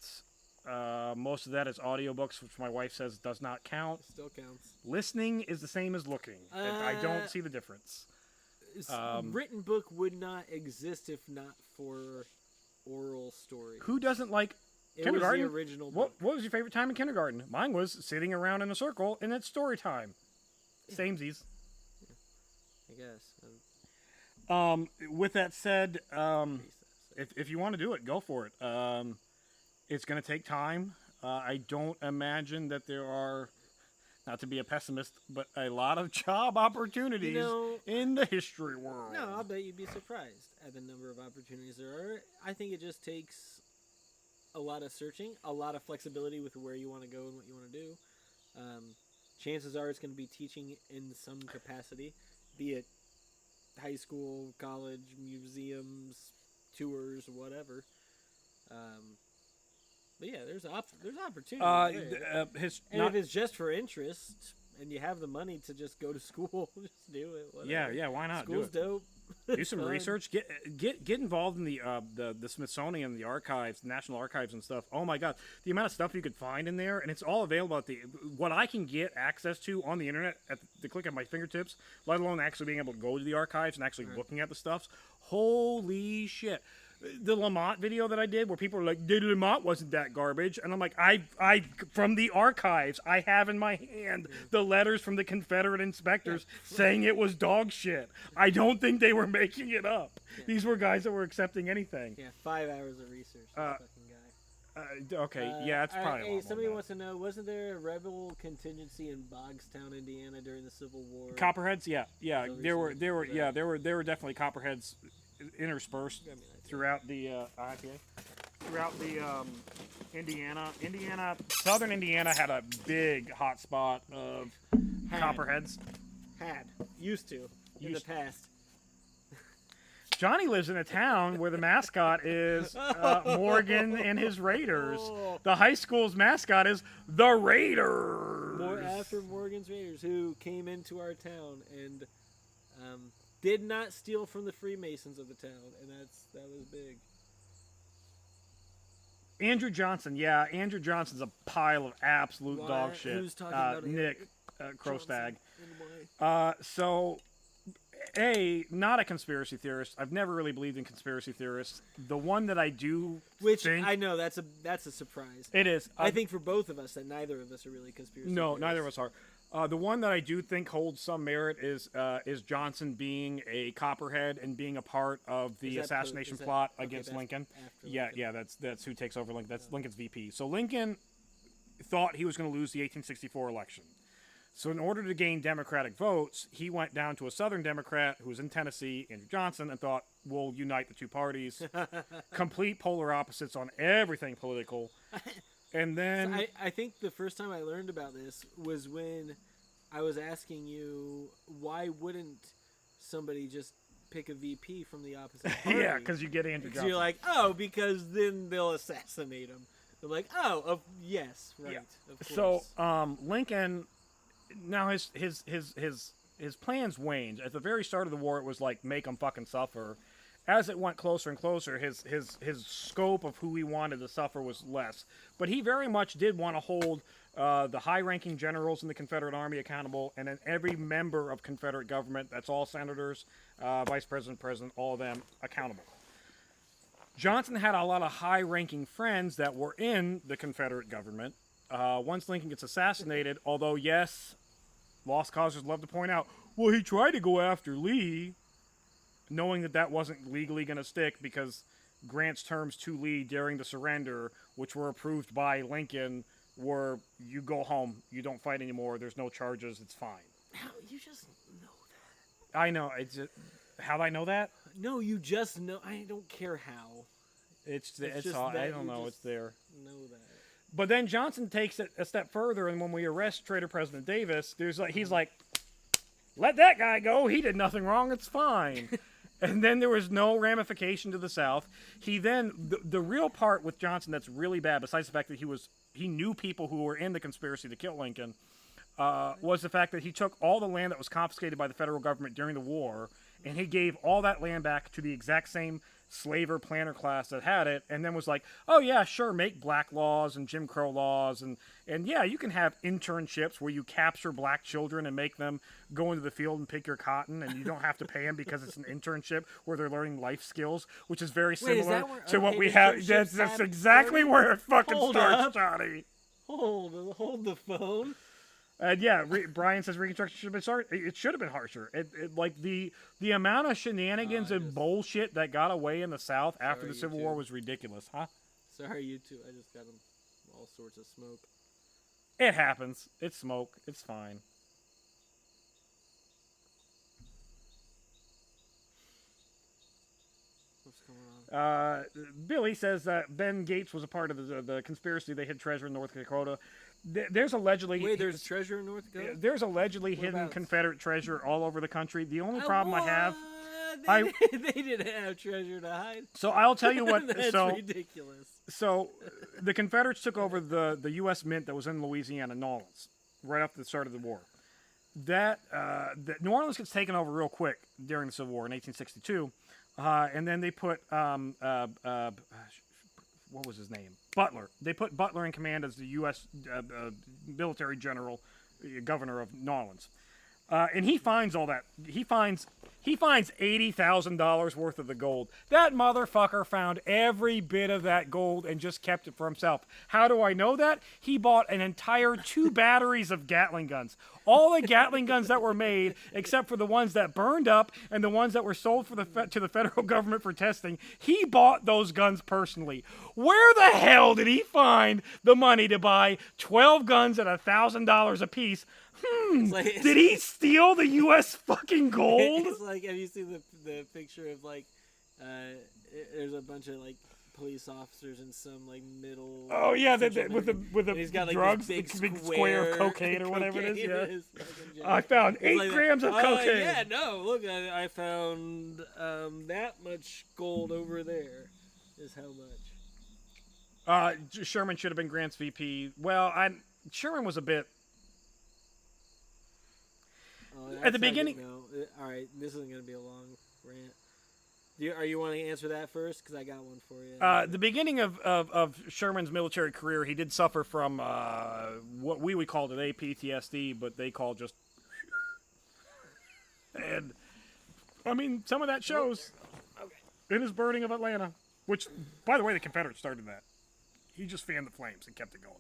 S1: Most of that is audiobooks, which my wife says does not count.
S2: Still counts.
S1: Listening is the same as looking. I don't see the difference.
S2: Written book would not exist if not for oral story.
S1: Who doesn't like
S2: It
S1: kindergarten?
S2: was the original book.
S1: What was your favorite time in kindergarten? Mine was sitting around in a circle and it's story time. Samesies.
S2: I guess.
S1: With that said, if you want to do it, go for it. It's going to take time. I don't imagine that there are, not to be a pessimist, but a lot of job opportunities in the history world.
S2: No, I'll bet you'd be surprised at the number of opportunities there are. I think it just takes a lot of searching, a lot of flexibility with where you want to go and what you want to do. Chances are it's going to be teaching in some capacity, be it high school, college, museums, tours, whatever. But yeah, there's opportunity there. If it's just for interest and you have the money to just go to school, just do it. Whatever.
S1: Yeah, why not?
S2: School's dope.
S1: Do some research. Get involved in the Smithsonian, the archives, the National Archives and stuff. Oh my God, the amount of stuff you could find in there, and it's all available at what I can get access to on the internet at the click of my fingertips. Let alone actually being able to go to the archives and actually looking at the stuff. Holy shit! The Lamont video that I did, where people are like, Lamont wasn't that garbage," and I'm like, I from the archives, I have in my hand the letters from the Confederate inspectors saying it was dog shit. I don't think they were making it up. Yeah. These were guys that were accepting anything.
S2: Yeah, 5 hours of research. That fucking guy.
S1: Okay, yeah, it's probably.
S2: Hey, somebody wants to know: wasn't there a rebel contingency in Bogstown, Indiana, during the Civil War?
S1: Copperheads, yeah. There were definitely Copperheads interspersed throughout the IPA, throughout the southern Indiana had a big hot spot of Copperheads.
S2: Used to in the past.
S1: Johnny lives in a town where the mascot is Morgan and his Raiders. Oh. The high school's mascot is the Raiders.
S2: After Morgan's Raiders, who came into our town and did not steal from the Freemasons of the town, and that was big.
S1: Andrew Johnson, Andrew Johnson's a pile of absolute dog shit.
S2: Who's talking about
S1: Nick Crostag. Not a conspiracy theorist. I've never really believed in conspiracy theorists. The one that I do,
S2: I know that's a surprise.
S1: It is.
S2: I think for both of us that neither of us are really conspiracy.
S1: No,
S2: theorists.
S1: neither of us are. The one that I do think holds some merit is Johnson being a Copperhead and being a part of the assassination plot against Lincoln. That's who takes over Lincoln. That's Lincoln's VP. So Lincoln thought he was going to lose the 1864 election. So in order to gain Democratic votes, he went down to a Southern Democrat who was in Tennessee, Andrew Johnson, and thought, we'll unite the two parties. Complete polar opposites on everything political. And then...
S2: So I think the first time I learned about this was when I was asking you, why wouldn't somebody just pick a VP from the opposite party?
S1: Yeah, because you get Andrew Johnson.
S2: So you're like, oh, because then they'll assassinate him. They're like, oh, yes, right,
S1: Yeah.
S2: of course.
S1: So Lincoln, now his plans waned. At the very start of the war, it was like, make them fucking suffer. As it went closer and closer, his scope of who he wanted to suffer was less. But he very much did want to hold the high-ranking generals in the Confederate Army accountable, and then every member of Confederate government, that's all senators, vice president, president, all of them, accountable. Johnson had a lot of high-ranking friends that were in the Confederate government. Once Lincoln gets assassinated, although, yes, lost causers love to point out, well, he tried to go after Lee, knowing that that wasn't legally going to stick because Grant's terms to Lee during the surrender, which were approved by Lincoln, were you go home, you don't fight anymore, there's no charges, it's fine.
S2: How, you just know that.
S1: I know. How'd I know that?
S2: No, you just know. I don't care how.
S1: It's
S2: just
S1: all,
S2: that
S1: I don't
S2: you
S1: know.
S2: just
S1: It's there.
S2: Know that.
S1: But then Johnson takes it a step further, and when we arrest Traitor President Davis, he's like, let that guy go. He did nothing wrong. It's fine. And then there was no ramification to the South. He then, the real part with Johnson that's really bad, besides the fact that he knew people who were in the conspiracy to kill Lincoln, was the fact that he took all the land that was confiscated by the federal government during the war, and he gave all that land back to the exact same slaver planter class that had it, and then was like, oh yeah, sure, make black laws and Jim Crow laws, and yeah, you can have internships where you capture black children and make them go into the field and pick your cotton, and you don't have to pay them because it's an internship where they're learning life skills, which is very similar to what we have. That's exactly where it fucking starts, Johnny.
S2: Hold the phone.
S1: And yeah, Brian says Reconstruction should have been sorry. It should have been harsher. Like the amount of shenanigans and bullshit that got away in the South after the Civil War was ridiculous, huh?
S2: Sorry, you two. I just got all sorts of smoke.
S1: It happens. It's smoke. It's fine.
S2: What's going on?
S1: Billy says that Ben Gates was a part of the conspiracy. They hid treasure in North Dakota. There's allegedly...
S2: Wait, there's treasure in North Dakota?
S1: There's allegedly hidden Confederate treasure all over the country. The only problem I have...
S2: They didn't have treasure to hide.
S1: So I'll tell you what...
S2: That's ridiculous.
S1: So the Confederates took over the U.S. Mint that was in Louisiana, New Orleans, right after the start of the war. New Orleans gets taken over real quick during the Civil War in 1862. And then they put... what was his name? Butler. They put Butler in command as the U.S. Military general, governor of New Orleans. And he finds all that. He finds $80,000 worth of the gold. That motherfucker found every bit of that gold and just kept it for himself. How do I know that? He bought an entire 2 batteries of Gatling guns. All the Gatling guns that were made, except for the ones that burned up and the ones that were sold to the federal government for testing, he bought those guns personally. Where the hell did he find the money to buy 12 guns at $1,000 a piece? Did he steal the U.S. fucking gold?
S2: It's like, have you seen the picture of like, there's a bunch of like police officers in some like middle.
S1: Oh yeah, with the
S2: he's got, like,
S1: drugs,
S2: this
S1: big square of cocaine or whatever it is. Yeah. I found 8
S2: like,
S1: grams of cocaine.
S2: Yeah, no, look, I found that much gold over there. Is how much.
S1: Sherman should have been Grant's VP. Well, Sherman was a bit. At the beginning.
S2: All right, this isn't going to be a long rant. Are you want to answer that first? Because I got one for you.
S1: The beginning of Sherman's military career, he did suffer from what we would call today PTSD, but they call just. And, I mean, some of that shows in his burning of Atlanta, which, by the way, the Confederates started that. He just fanned the flames and kept it going.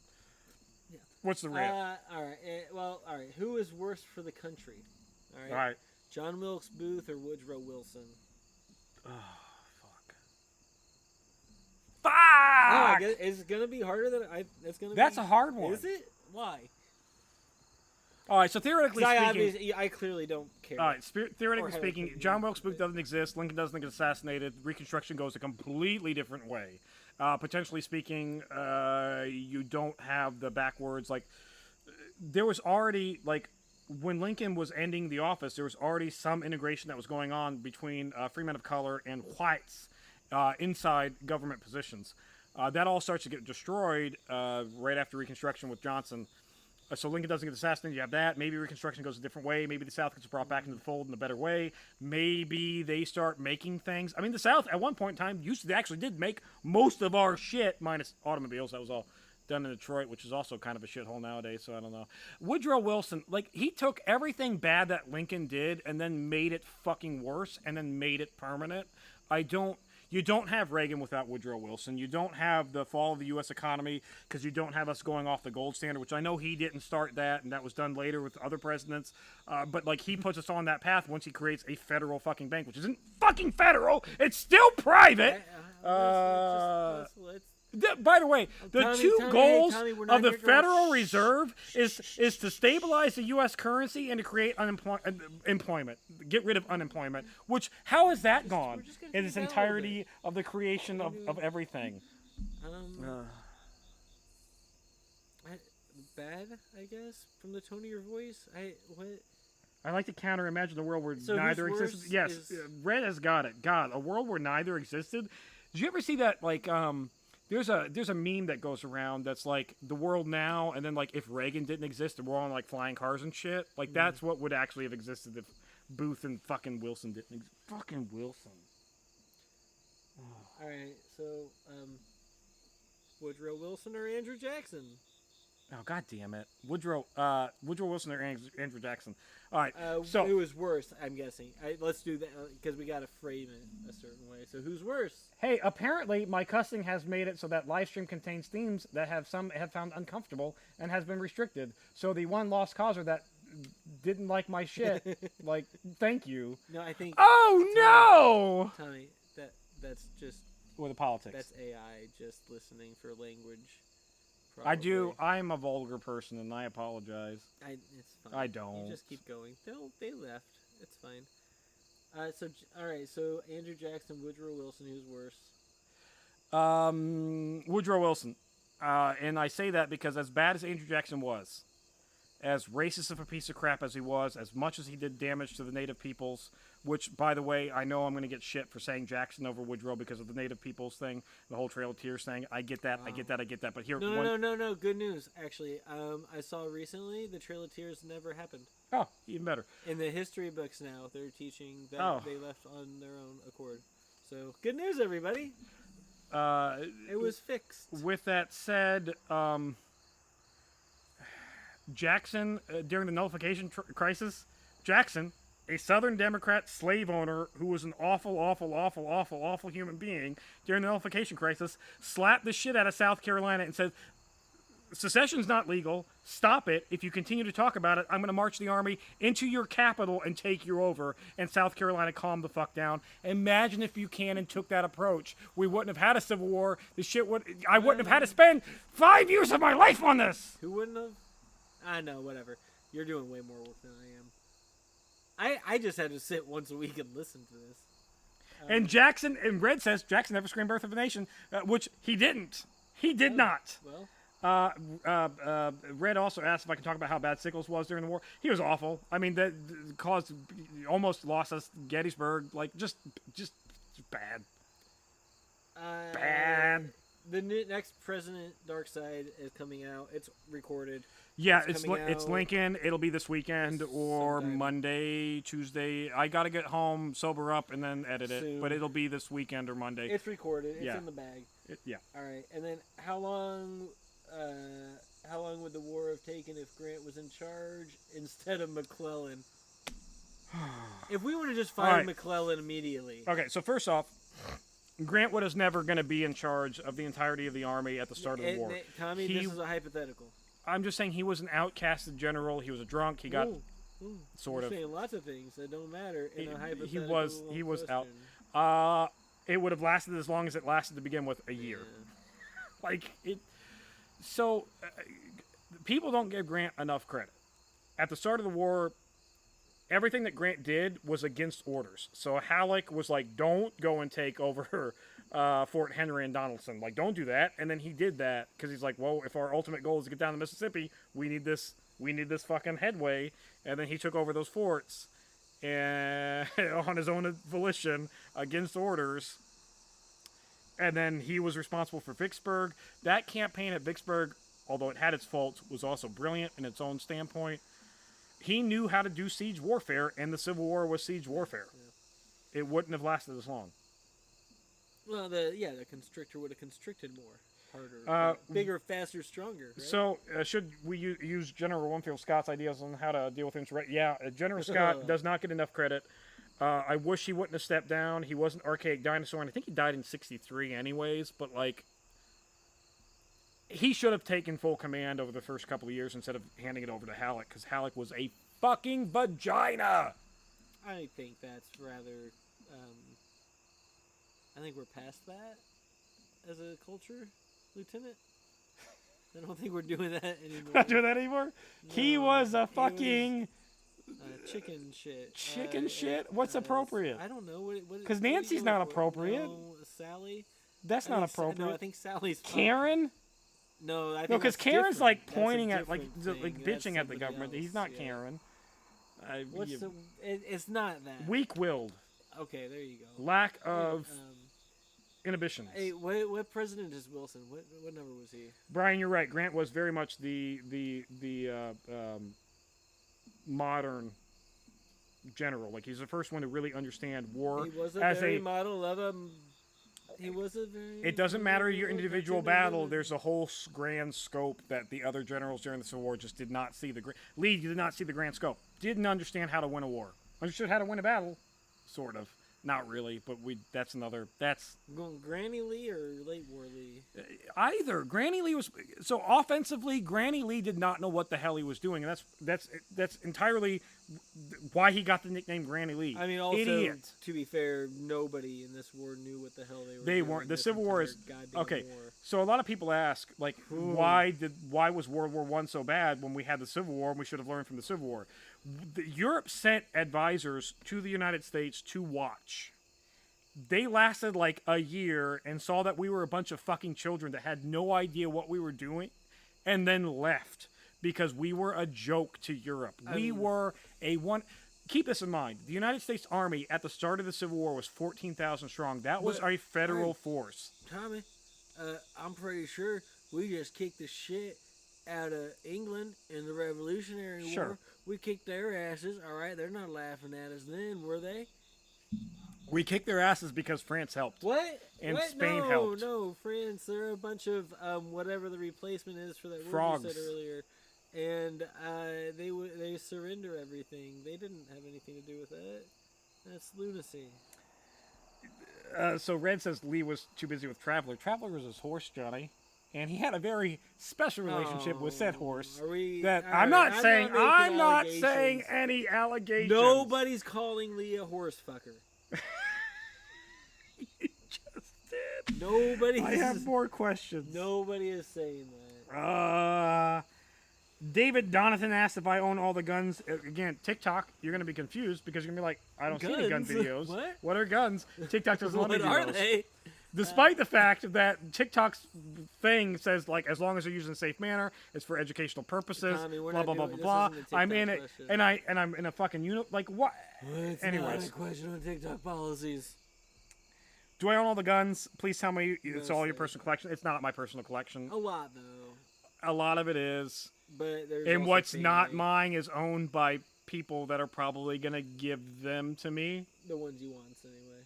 S2: Yeah.
S1: What's the rant?
S2: All right. All right. Who is worse for the country?
S1: All right.
S2: John Wilkes Booth or Woodrow Wilson?
S1: Oh, fuck!
S2: It's gonna be harder than I. It's gonna.
S1: That's a hard one.
S2: Is it? Why?
S1: All right, so theoretically
S2: 'Cause
S1: speaking,
S2: I clearly don't care.
S1: all right, theoretically
S2: Or have
S1: speaking,
S2: opinion,
S1: John Wilkes Booth
S2: but-
S1: doesn't exist. Lincoln doesn't get assassinated. Reconstruction goes a completely different way. Potentially speaking, you don't have the backwards. Like, there was already, like, when Lincoln was ending the office, there was already some integration that was going on between free men of color and whites inside government positions. That all starts to get destroyed right after Reconstruction with Johnson. So Lincoln doesn't get assassinated. You have that. Maybe Reconstruction goes a different way. Maybe the South gets brought back into the fold in a better way. Maybe they start making things. I mean, the South at one point in time actually did make most of our shit, minus automobiles. That was all done in Detroit, which is also kind of a shithole nowadays. So I don't know. Woodrow Wilson, like, he took everything bad that Lincoln did and then made it fucking worse and then made it permanent. You don't have Reagan without Woodrow Wilson. You don't have the fall of the U.S. economy because you don't have us going off the gold standard, which I know he didn't start that, and that was done later with other presidents. But, like, he puts us on that path once he creates a federal fucking bank, which isn't fucking federal. It's still private. By the way, the goals of the Federal Reserve is to stabilize the U.S. currency and to create employment, get rid of unemployment. Which, how has that gone in its entirety of the creation of everything?
S2: Bad, I guess, from the tone of your voice.
S1: I like to counter-imagine a world where
S2: So
S1: neither
S2: who's worse
S1: existed. Yes,
S2: is-
S1: Red has got it. God, a world where neither existed. Did you ever see that, like, there's a meme that goes around that's like the world now, and then, like, if Reagan didn't exist and we're all on, like, flying cars and shit, like, that's what would actually have existed if Booth and fucking Wilson didn't exist. Fucking Wilson.
S2: All right, so Woodrow Wilson or Andrew Jackson?
S1: Oh, god damn it. Woodrow Wilson or Andrew Jackson. All right, so
S2: it was worse, I'm guessing. Let's do that because we got to frame it a certain way. So who's worse?
S1: hey, apparently my cussing has made it so that live stream contains themes that have found uncomfortable and has been restricted. So the one lost causer that didn't like my shit, like, thank you.
S2: No, I think.
S1: Oh no!
S2: Tommy, that's just.
S1: Or the politics.
S2: That's AI just listening for language.
S1: I do. I'm a vulgar person, and I apologize.
S2: It's fine.
S1: I don't.
S2: You just keep going. They left. It's fine. All right. So Andrew Jackson, Woodrow Wilson, who's worse?
S1: Woodrow Wilson. And I say that because as bad as Andrew Jackson was, as racist of a piece of crap as he was, as much as he did damage to the native peoples, which, by the way, I know I'm going to get shit for saying Jackson over Woodrow because of the native peoples thing, the whole Trail of Tears thing. I get that, I get that. But here,
S2: no. Good news, actually. I saw recently the Trail of Tears never happened.
S1: Oh, even better.
S2: In the history books now, they're teaching that they left on their own accord. So, good news, everybody. It was fixed.
S1: With that said, Jackson, during the nullification crisis, Jackson, a Southern Democrat slave owner who was an awful human being during the nullification crisis, slapped the shit out of South Carolina and said, secession's not legal. Stop it. If you continue to talk about it, I'm going to march the army into your capital and take you over. And South Carolina calmed the fuck down. Imagine if Buchanan took that approach. We wouldn't have had a civil war. I wouldn't have had to spend 5 years of my life on this.
S2: Who wouldn't have? I know, whatever. You're doing way more work than I am. I just had to sit once a week and listen to this.
S1: And Jackson, and Red says Jackson never screamed "Birth of a Nation," which he didn't. He did not.
S2: Well,
S1: Red also asked if I can talk about how bad Sickles was during the war. He was awful. I mean, that caused almost lost us Gettysburg. Like just bad. Bad.
S2: The next President Dark Side is coming out. It's recorded.
S1: Yeah, it's Lincoln. It'll be this weekend or
S2: sometime.
S1: Monday, Tuesday. I gotta get home, sober up, and then edit it.
S2: Soon.
S1: But it'll be this weekend or Monday.
S2: It's recorded. It's
S1: Yeah.
S2: in the bag.
S1: Yeah.
S2: All right, and then how long would the war have taken if Grant was in charge instead of McClellan? If we would have just fired
S1: All right.
S2: McClellan immediately.
S1: Okay, so first off, Grant was never going to be in charge of the entirety of the army at the start of the war.
S2: Tommy, this is a hypothetical.
S1: I'm just saying he was an outcasted general. He was a drunk. He got sort
S2: You're
S1: of.
S2: saying lots of things that don't matter in a hypothetical.
S1: He was out.
S2: question.
S1: It would have lasted as long as it lasted to begin with, a year.
S2: Yeah.
S1: Like it. So people don't give Grant enough credit. at the start of the war, everything that Grant did was against orders. So Halleck was like, don't go and take over Fort Henry and Donaldson. Like, don't do that. And then he did that because he's like, well, if our ultimate goal is to get down the Mississippi, we need this fucking headway. And then he took over those forts and on his own volition against orders. And then he was responsible for Vicksburg. That campaign at Vicksburg, although it had its faults, was also brilliant in its own standpoint. He knew how to do siege warfare, and the Civil War was siege warfare. Yeah. It wouldn't have lasted as long.
S2: Well, the constrictor would have constricted more, harder, bigger, faster, stronger. Right?
S1: So, should we use General Winfield Scott's ideas on how to deal with things? Right? Yeah, General Scott does not get enough credit. I wish he wouldn't have stepped down. He was an archaic dinosaur, and I think he died in '63 anyways, but, like, he should have taken full command over the first couple of years instead of handing it over to Halleck, because Halleck was a fucking vagina!
S2: I think that's rather... I think we're past that as a culture, Lieutenant. I don't think we're doing that anymore.
S1: Not doing that anymore? No, he was a fucking...
S2: chicken shit.
S1: Chicken shit? What's appropriate?
S2: I don't know.
S1: Because Nancy's not appropriate.
S2: No, Sally?
S1: That's not appropriate.
S2: No, I think Sally's...
S1: Karen?
S2: No, I think
S1: because Karen's
S2: different.
S1: like pointing at, like bitching at the government.
S2: Else.
S1: He's not Karen.
S2: It's not that.
S1: Weak-willed.
S2: Okay, there you go.
S1: Lack of inhibitions.
S2: Hey, what president is Wilson? What number was he?
S1: Brian, you're right. Grant was very much the modern general. Like, he's the first one to really understand war.
S2: He was a model of a... He was a very...
S1: It doesn't matter your individual battle. There's a whole grand scope that the other generals during the Civil War just did not see. Lee did not see the grand scope. Didn't understand how to win a war. Understood how to win a battle, sort of. Not really, but that's another... That's...
S2: Going Granny Lee or late war Lee?
S1: Either. Granny Lee was... So, offensively, Granny Lee did not know what the hell he was doing. And that's entirely why he got the nickname Granny Lee.
S2: I mean, also,
S1: Idiot.
S2: To be fair, nobody in this war knew what the hell they were doing.
S1: They weren't. The Civil War is... Okay,
S2: war.
S1: so a lot of people ask, like, why was World War I so bad when we had the Civil War and we should have learned from the Civil War? Europe sent advisors to the United States to watch. They lasted like a year and saw that we were a bunch of fucking children that had no idea what we were doing and then left because we were a joke to Europe. We were a one... Keep this in mind. The United States Army at the start of the Civil War was 14,000 strong. That was a federal force.
S2: Tommy, I'm pretty sure we just kicked the shit out of England in the Revolutionary War. We kicked their asses. All right, they're not laughing at us then, were they?
S1: We kicked their asses because France helped.
S2: What?
S1: And Spain helped.
S2: No, France. They're a bunch of whatever the replacement is for that
S1: Frogs.
S2: word you said earlier. And they surrender everything. They didn't have anything to do with that. That's lunacy.
S1: So Red says Lee was too busy with Traveler. Traveler was his horse, Johnny. And he had a very special relationship with said horse. I'm not saying any allegations.
S2: Nobody's calling Lee a horse fucker.
S1: You just did.
S2: I
S1: have more questions.
S2: Nobody is saying that.
S1: David Donathan asked if I own all the guns. Again, TikTok, you're going to be confused because you're going to be like, I don't see any gun videos. What are guns? TikTok doesn't let me do
S2: What
S1: those.
S2: are they?
S1: Despite the fact that TikTok's thing says, like, as long as they're used in a safe manner, it's for educational purposes,
S2: Tommy,
S1: blah, blah, blah, blah, blah. I'm in it, and I'm in a fucking unit. Like, what?
S2: It's
S1: Anyways.
S2: not a question on TikTok policies.
S1: Do I own all the guns? Please tell me it's all your personal collection. It's not my personal collection.
S2: A lot, though.
S1: A lot of it is.
S2: But there's
S1: and
S2: also
S1: what's
S2: family.
S1: not mine is owned by people that are probably going to give them to me.
S2: The ones you want, anyway.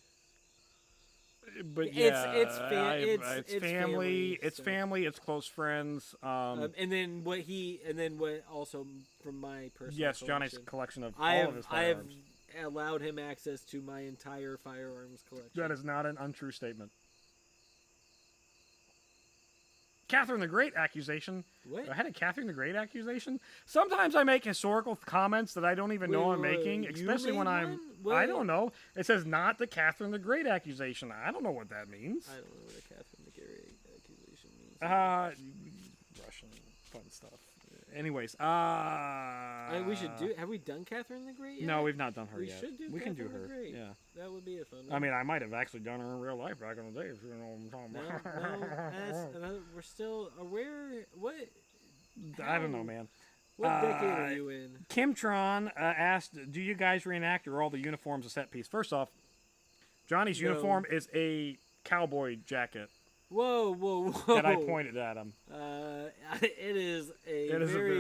S1: But yeah,
S2: it's family.
S1: It's family. It's close friends.
S2: And then what also from my personal
S1: yes,
S2: collection,
S1: Johnny's collection of all of his firearms.
S2: I have allowed him access to my entire firearms collection.
S1: That is not an untrue statement. Catherine the Great accusation.
S2: What?
S1: I had a Catherine the Great accusation. Sometimes I make historical comments that I don't even know I'm making, especially when I'm... I don't know. It says not the Catherine the Great accusation. I don't know what that means.
S2: I don't know what a Catherine the Great accusation means.
S1: Russian fun stuff. Anyways,
S2: we should do. Have we done Catherine the Great yet?
S1: No, we've not done her
S2: We
S1: yet.
S2: should do
S1: We can do
S2: Catherine
S1: her.
S2: the Great.
S1: Yeah.
S2: That would be a fun one.
S1: I mean, I might have actually done her in real life back in the day, if you know what I'm talking about.
S2: No, we're still aware. What?
S1: I don't know, man.
S2: What decade are you in?
S1: Kimtron asked, "Do you guys reenact, or are all the uniforms a set piece?" First off, Johnny's uniform is a cowboy jacket.
S2: Whoa, whoa, whoa!
S1: That I pointed at him.
S2: It is a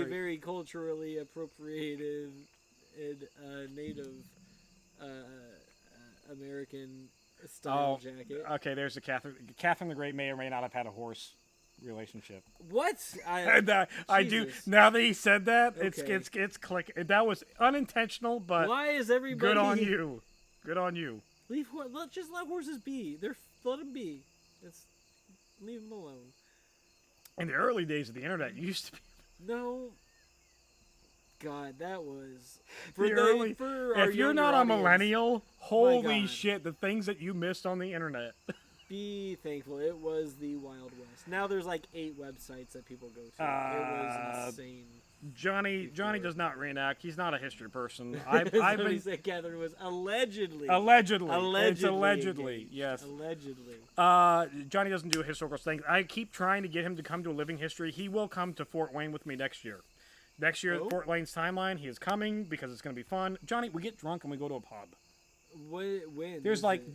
S2: very culturally appropriated and Native American style jacket.
S1: Okay, there's the Catherine. Catherine the Great may or may not have had a horse relationship.
S2: What?
S1: I do. Now that he said that,
S2: Okay.
S1: it's click. That was unintentional, but
S2: why is everybody?
S1: Good on you. Good on you.
S2: Just let horses be. Let them be. Leave them alone.
S1: In the early days of the internet, you used to be.
S2: No. God, that was
S1: if you're not a millennial, holy shit, the things that you missed on the internet.
S2: Be thankful. It was the Wild West. Now there's like 8 websites that people go to. It was insane.
S1: Johnny does not reenact. He's not a history person.
S2: Somebody said Catherine was allegedly.
S1: It's allegedly. Yes.
S2: Allegedly.
S1: Johnny doesn't do historical things. I keep trying to get him to come to a living history. He will come to Fort Wayne with me next year. Next year, Fort Wayne's timeline, he is coming because it's going to be fun. Johnny, we get drunk and we go to a pub.
S2: When?
S1: It's like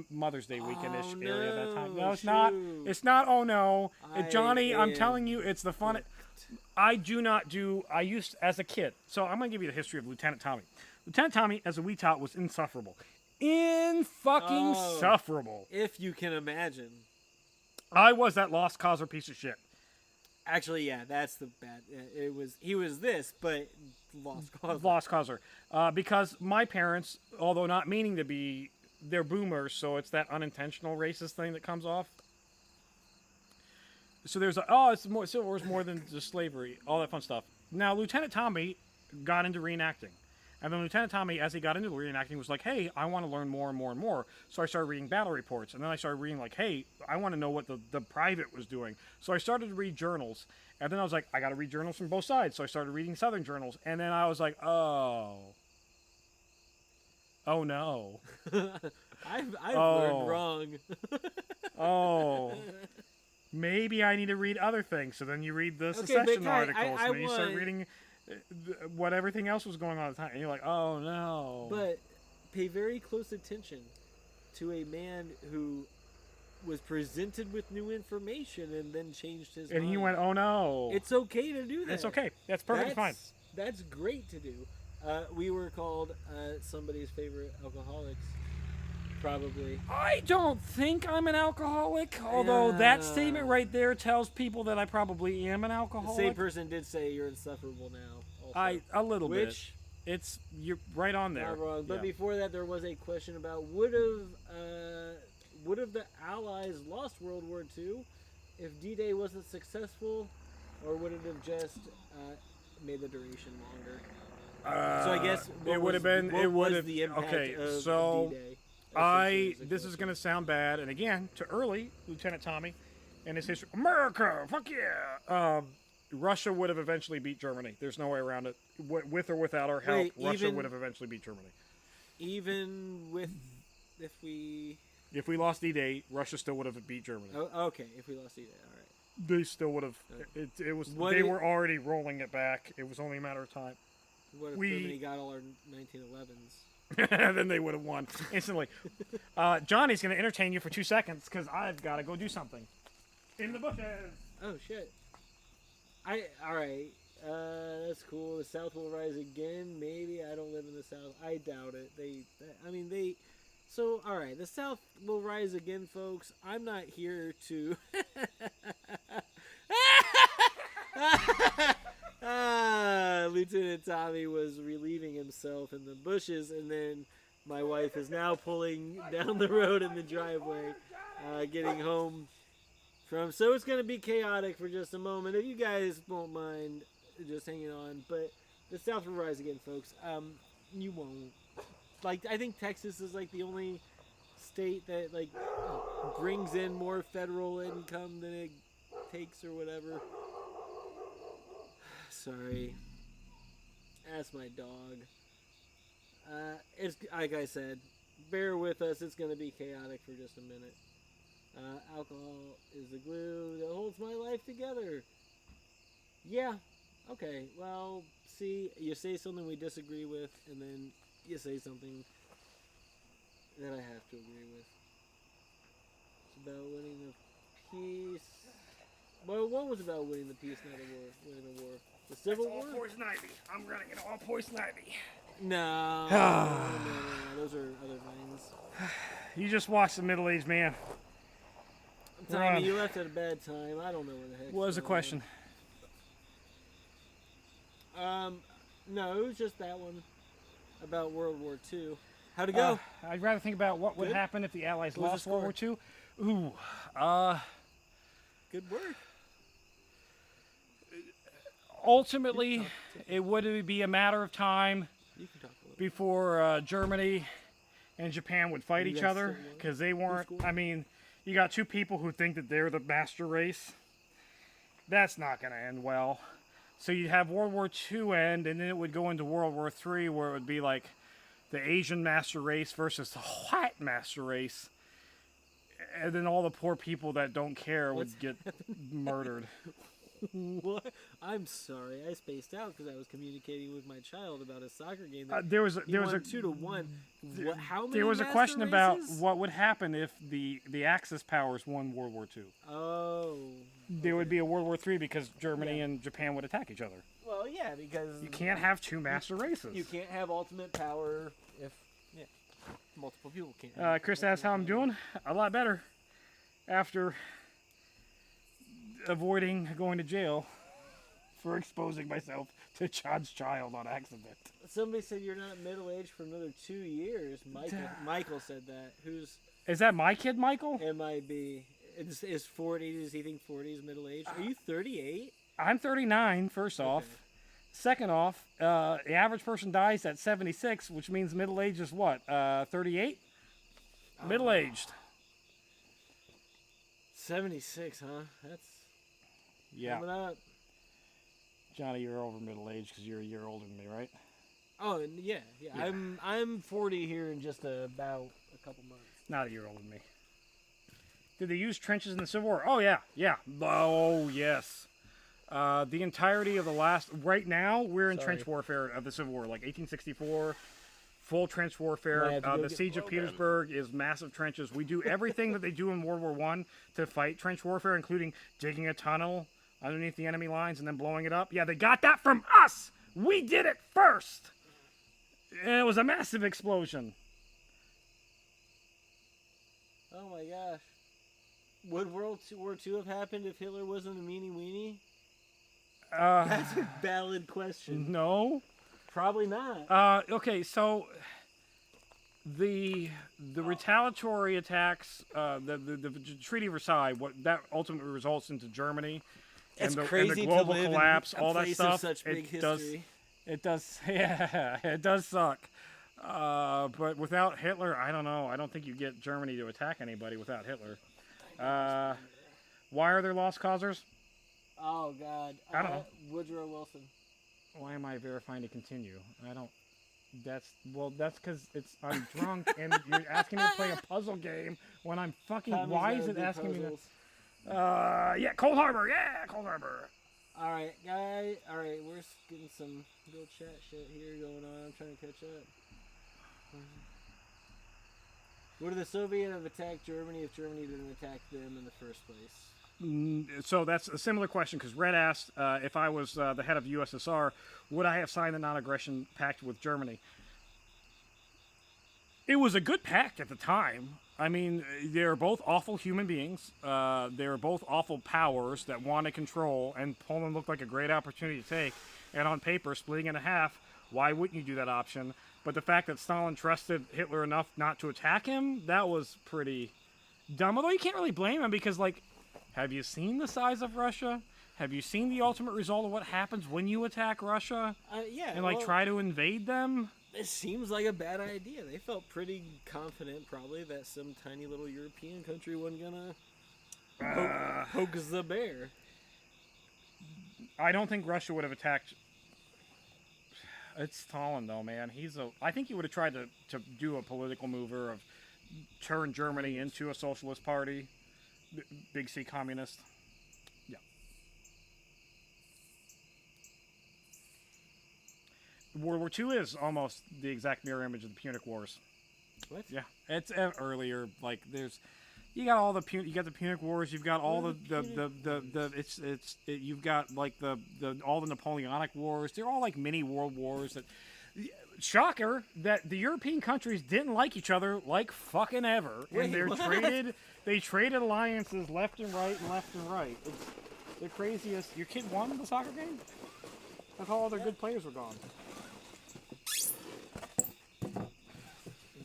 S1: Mother's Day weekend-ish area at that time. No, it's
S2: shoot.
S1: not. It's not. Oh no, Johnny, I'm telling you, it's the fun. I used as a kid. So I'm gonna give you the history of Lieutenant Tommy. Lieutenant Tommy, as a wee tot, was insufferable. Insufferable.
S2: If you can imagine.
S1: I was that lost causer piece of shit.
S2: Actually, yeah, that's the bad. He was this, but
S1: lost causer. Because my parents, although not meaning to be, they're boomers, so it's that unintentional racist thing that comes off. So there's Civil War is more than just slavery, all that fun stuff. Now, Lieutenant Tommy got into reenacting. And then Lieutenant Tommy, as he got into reenacting, was like, hey, I want to learn more and more and more. So I started reading battle reports. And then I started reading, like, hey, I want to know what the private was doing. So I started to read journals. And then I was like, I got to read journals from both sides. So I started reading Southern journals. And then I was like, oh no.
S2: I've learned wrong.
S1: Maybe I need to read other things. So then you read the secession articles. And then you start reading what everything else was going on at the time. And you're like, oh no.
S2: But pay very close attention to a man who was presented with new information and then changed his mind.
S1: And he went, oh no.
S2: It's okay to do that.
S1: It's okay. That's perfectly fine.
S2: That's great to do. We were called somebody's favorite alcoholics. Probably.
S1: I don't think I'm an alcoholic, although that statement right there tells people that I probably am an alcoholic.
S2: The same person did say you're insufferable now. Also.
S1: A little bit. You're right on there.
S2: Not wrong. But before that, there was a question about would have the Allies lost World War II if D-Day wasn't successful, or would it have just made the duration longer? So I guess
S1: it would have been. It would have.
S2: The impact of D-Day?
S1: This is going to sound bad, and again, to early Lieutenant Tommy and his history. America, fuck yeah! Russia would have eventually beat Germany. There's no way around it. With or without our help, Russia would have eventually beat Germany.
S2: Even if we
S1: lost D-Day, Russia still would have beat Germany.
S2: Oh, okay, if we lost D-Day, all right.
S1: They still would have. They were already rolling it back. It was only a matter of time.
S2: What if Germany got all our 1911s?
S1: Then they would have won instantly. Johnny's going to entertain you for 2 seconds because I've got to go do something. In the bushes.
S2: Oh shit. All right. That's cool. The South will rise again. Maybe. I don't live in the South. I doubt it. So all right. The South will rise again, folks. I'm not here to. Lieutenant Tommy was relieving himself in the bushes, and then my wife is now pulling down the road in the driveway, getting home from. So it's going to be chaotic for just a moment. If you guys won't mind just hanging on, but the South will rise again, folks. You won't. I think Texas is the only state that brings in more federal income than it takes or whatever. sorry. That's my dog. It's like I said. Bear with us. It's gonna be chaotic for just a minute. Alcohol is the glue that holds my life together. Yeah. Okay. Well, see, you say something we disagree with, and then you say something that I have to agree with. It's about winning the peace. Well, one was about winning the peace, not a war. Winning a war. The Civil War?
S1: All poison ivy. I'm running it all poison ivy.
S2: No. No. Those are other vines.
S1: You just watched the middle-aged man.
S2: Tommy, you left at a bad time. I don't know where the heck.
S1: What was the question?
S2: No, it was just that one about World War II. How'd it go?
S1: I'd rather think about what would happen if the Allies
S2: What was
S1: lost
S2: the
S1: World War II. Ooh,
S2: Good work.
S1: ultimately, it would be a matter of time
S2: You can talk a little.
S1: before Germany and Japan would fight
S2: You
S1: each
S2: guys
S1: other,
S2: still want
S1: because they weren't.
S2: school?
S1: I mean, you got two people who think that they're the master race. That's not going to end well. So you'd have World War II end, and then it would go into World War III, where it would be like the Asian master race versus the white master race. And then all the poor people that don't care would get murdered.
S2: What? I'm sorry, I spaced out because I was communicating with my child about a soccer game.
S1: There was a
S2: 2-1. How many?
S1: there was a
S2: master
S1: question about
S2: races?
S1: what would happen if the Axis powers won World War II.
S2: Oh.
S1: There would be a World War III because Germany and Japan would attack each other.
S2: Well, yeah, because
S1: You can't have two master races.
S2: you can't have ultimate power if multiple people can't.
S1: Chris asks how I'm doing. A lot better after avoiding going to jail for exposing myself to John's child on accident.
S2: Somebody said you're not middle aged for another 2 years. Michael said that. Who's
S1: Is that my kid, Michael?
S2: MIB? Is 40? Does he think 40 is middle aged? Are you 38?
S1: I'm 39, first off. Second off, the average person dies at 76, which means middle age is what? 38? Middle aged.
S2: 76, huh? That's
S1: Yeah.
S2: coming up.
S1: Johnny, you're over middle age because you're a year older than me, right?
S2: Oh, and yeah. I'm 40 here in just about a couple months.
S1: Not a year older than me. Did they use trenches in the Civil War? Oh, yeah. Oh, yes. The entirety of the last... Right now, we're in trench warfare of the Civil War, like 1864, full trench warfare. The Siege of Petersburg is massive trenches. We do everything that they do in World War I to fight trench warfare, including digging a tunnel underneath the enemy lines and then blowing it up. Yeah, they got that from us! We did it first! And it was a massive explosion.
S2: Oh my gosh. Would World War II have happened if Hitler wasn't a meanie weenie? That's a valid question.
S1: No.
S2: Probably not.
S1: Okay, so the retaliatory attacks, the Treaty of Versailles, what that ultimately results into Germany,
S2: It's
S1: and
S2: crazy
S1: the global
S2: to live
S1: collapse,
S2: in a
S1: all that
S2: place
S1: stuff.
S2: of such big history.
S1: It does, yeah, it does suck. But without Hitler, I don't know. I don't think you get Germany to attack anybody without Hitler. Why are there lost causers?
S2: Oh God.
S1: I don't know.
S2: Woodrow Wilson.
S1: Why am I verifying to continue? I don't. That's because I'm drunk and you're asking me to play a puzzle game when I'm fucking.
S2: Tommy's
S1: Why
S2: gotta
S1: is it
S2: do
S1: asking
S2: puzzles.
S1: me to? Yeah, Cold Harbor. Yeah, Cold Harbor.
S2: All right, guy. All right, we're getting some real chat shit here going on. I'm trying to catch up. Would the Soviet have attacked Germany if Germany didn't attack them in the first place?
S1: So that's a similar question because Red asked if I was the head of USSR, would I have signed the non-aggression pact with Germany? It was a good pact at the time. I mean, they're both awful human beings. They're both awful powers that wanted control, and Poland looked like a great opportunity to take. And on paper, splitting in half, why wouldn't you do that option? But the fact that Stalin trusted Hitler enough not to attack him, that was pretty dumb. Although you can't really blame him because, like, have you seen the size of Russia? Have you seen the ultimate result of what happens when you attack Russia?
S2: Yeah.
S1: And, like, try to invade them?
S2: It seems like a bad idea. They felt pretty confident, probably, that some tiny little European country wasn't gonna poke the bear.
S1: I don't think Russia would have attacked. It's Stalin, though, man. I think he would have tried to do a political mover of turn Germany into a socialist party, big C communist. Yeah. World War II is almost the exact mirror image of the Punic Wars.
S2: What?
S1: Yeah, it's earlier. Like you got all the you got the Punic Wars. You've got all you've got like all the Napoleonic Wars. They're all like mini world wars. That shocker that the European countries didn't like each other like fucking ever, and they traded alliances left and right and left and right. It's the craziest. Your kid won the soccer game. That's all their good players were gone.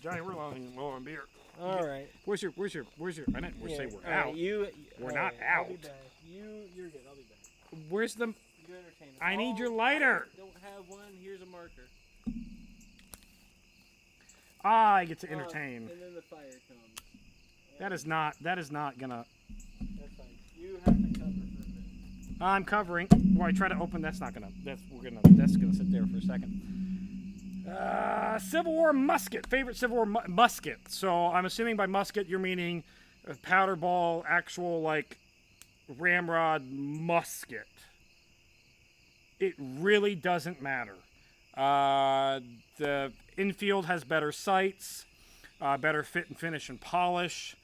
S1: Johnny, we're low on beer.
S2: All right.
S1: Where's your? I didn't say we're
S2: All
S1: out.
S2: right,
S1: we're not out.
S2: I'll be back. You're good. I'll be back.
S1: Where's the?
S2: You entertain us.
S1: I need your lighter.
S2: I don't have one. Here's a marker.
S1: I get to entertain.
S2: And then the fire comes.
S1: That is not gonna.
S2: That's fine. You have to cover for a minute.
S1: I'm covering. Well, I try to open. That's gonna sit there for a second. Civil War musket. Favorite Civil War musket. So I'm assuming by musket you're meaning a powder ball, actual like ramrod musket. It really doesn't matter. The infield has better sights, better fit and finish and polish.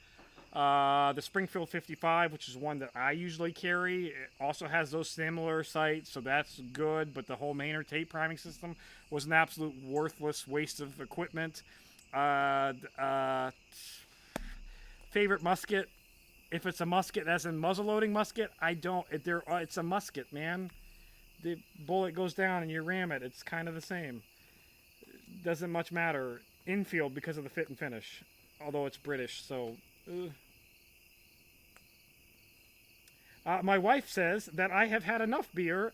S1: The Springfield 55, which is one that I usually carry, it also has those similar sights, so that's good. But the whole Maynard tape priming system was an absolute worthless waste of equipment. Favorite musket? If it's a musket, as in muzzle-loading musket, it's a musket, man. The bullet goes down and you ram it. It's kind of the same. Doesn't much matter. Infield because of the fit and finish, although it's British, so. My wife says that I have had enough beer.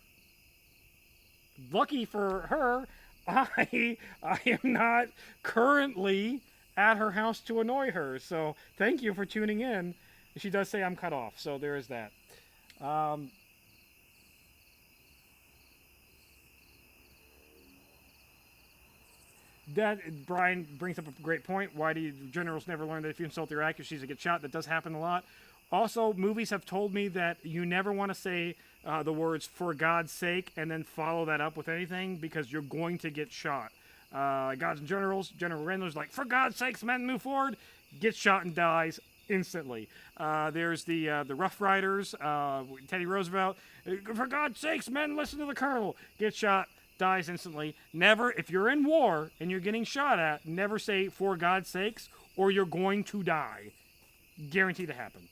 S1: Lucky for her, I am not currently at her house to annoy her. So thank you for tuning in. She does say I'm cut off, so there is that. That Brian brings up a great point. Why do generals never learn that if you insult their accuracy, they get shot? That does happen a lot. Also, movies have told me that you never want to say the words "for God's sake" and then follow that up with anything because you're going to get shot. Gods and Generals, General Rendler's like, "For God's sakes, men, move forward," gets shot and dies instantly. There's the Rough Riders, Teddy Roosevelt. "For God's sakes, men, listen to the Colonel," gets shot. Dies instantly. Never, if you're in war and you're getting shot at, never say "for God's sakes" or you're going to die. Guaranteed to happen.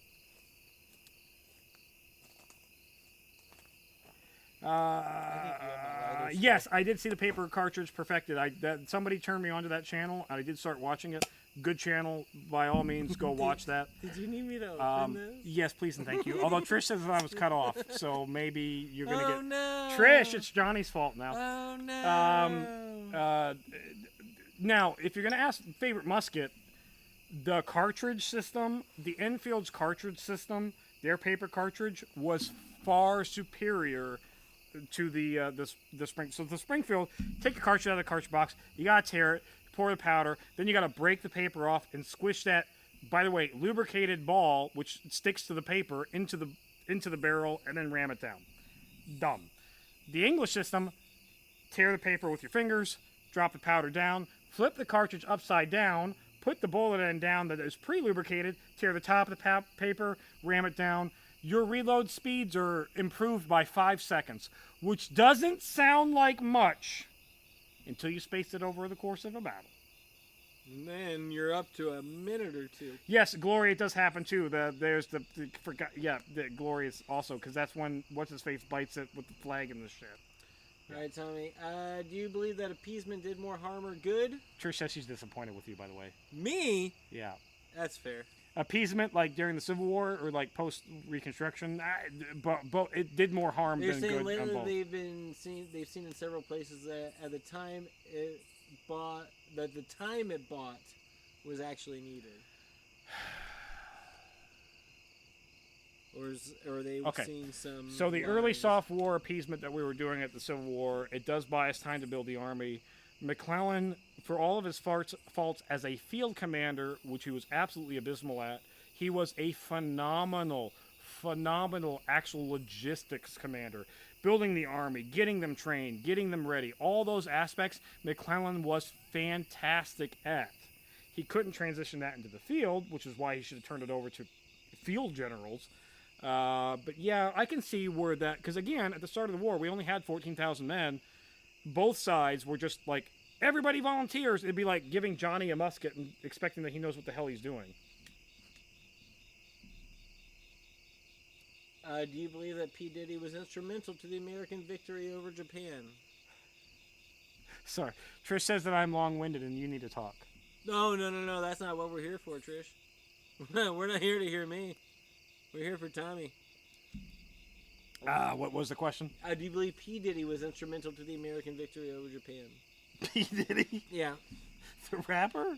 S1: Yes, I did see the paper cartridge perfected. Somebody turned me onto that channel. I did start watching it. Good channel. By all means, go watch that.
S2: Did you need me to open this?
S1: Yes, please and thank you. Although Trish says that I was cut off, so maybe you're gonna get.
S2: No.
S1: Trish, it's Johnny's fault now.
S2: Oh no.
S1: Now, if you're gonna ask favorite musket, the cartridge system, the Enfield's cartridge system, their paper cartridge was far superior to the Spring. So the Springfield, take the cartridge out of the cartridge box. You gotta tear it. Pour the powder, then you got to break the paper off and squish that, by the way, lubricated ball, which sticks to the paper, into the barrel, and then ram it down. Dumb. The English system, tear the paper with your fingers, drop the powder down, flip the cartridge upside down, put the bullet end down that is pre-lubricated, tear the top of the paper, ram it down. Your reload speeds are improved by 5 seconds, which doesn't sound like much until you space it over the course of a battle.
S2: And then you're up to a minute or two.
S1: Yes, Glory, it does happen too. There's the Glory is also, because that's when what's-his-face bites it with the flag and the shit.
S2: All right, Tommy. Do you believe that appeasement did more harm or good?
S1: Trish says she's disappointed with you, by the way.
S2: Me?
S1: Yeah.
S2: That's fair.
S1: Appeasement, like during the Civil War or like post-Reconstruction, but it did more harm than good.
S2: They're saying
S1: on both.
S2: they've seen in several places that at the time it bought, that the time it bought was actually needed. or are they
S1: Okay.
S2: seeing some?
S1: So the early
S2: lines?
S1: soft war appeasement that we were doing at the Civil War, it does buy us time to build the army. McClellan, for all of his faults as a field commander, which he was absolutely abysmal at, he was a phenomenal actual logistics commander. Building the army, getting them trained, getting them ready, all those aspects, McClellan was fantastic at. He couldn't transition that into the field, which is why he should have turned it over to field generals. But yeah, I can see where that, because again, at the start of the war, we only had 14,000 men. Both sides were just like, everybody volunteers. It'd be like giving Johnny a musket and expecting that he knows what the hell he's doing.
S2: Do you believe that P. Diddy was instrumental to the American victory over Japan?
S1: Sorry. Trish says that I'm long-winded and you need to talk.
S2: No. That's not what we're here for, Trish. We're not here to hear me. We're here for Tommy.
S1: What was the question?
S2: Do you believe P. Diddy was instrumental to the American victory over Japan?
S1: P. Diddy?
S2: Yeah.
S1: The rapper?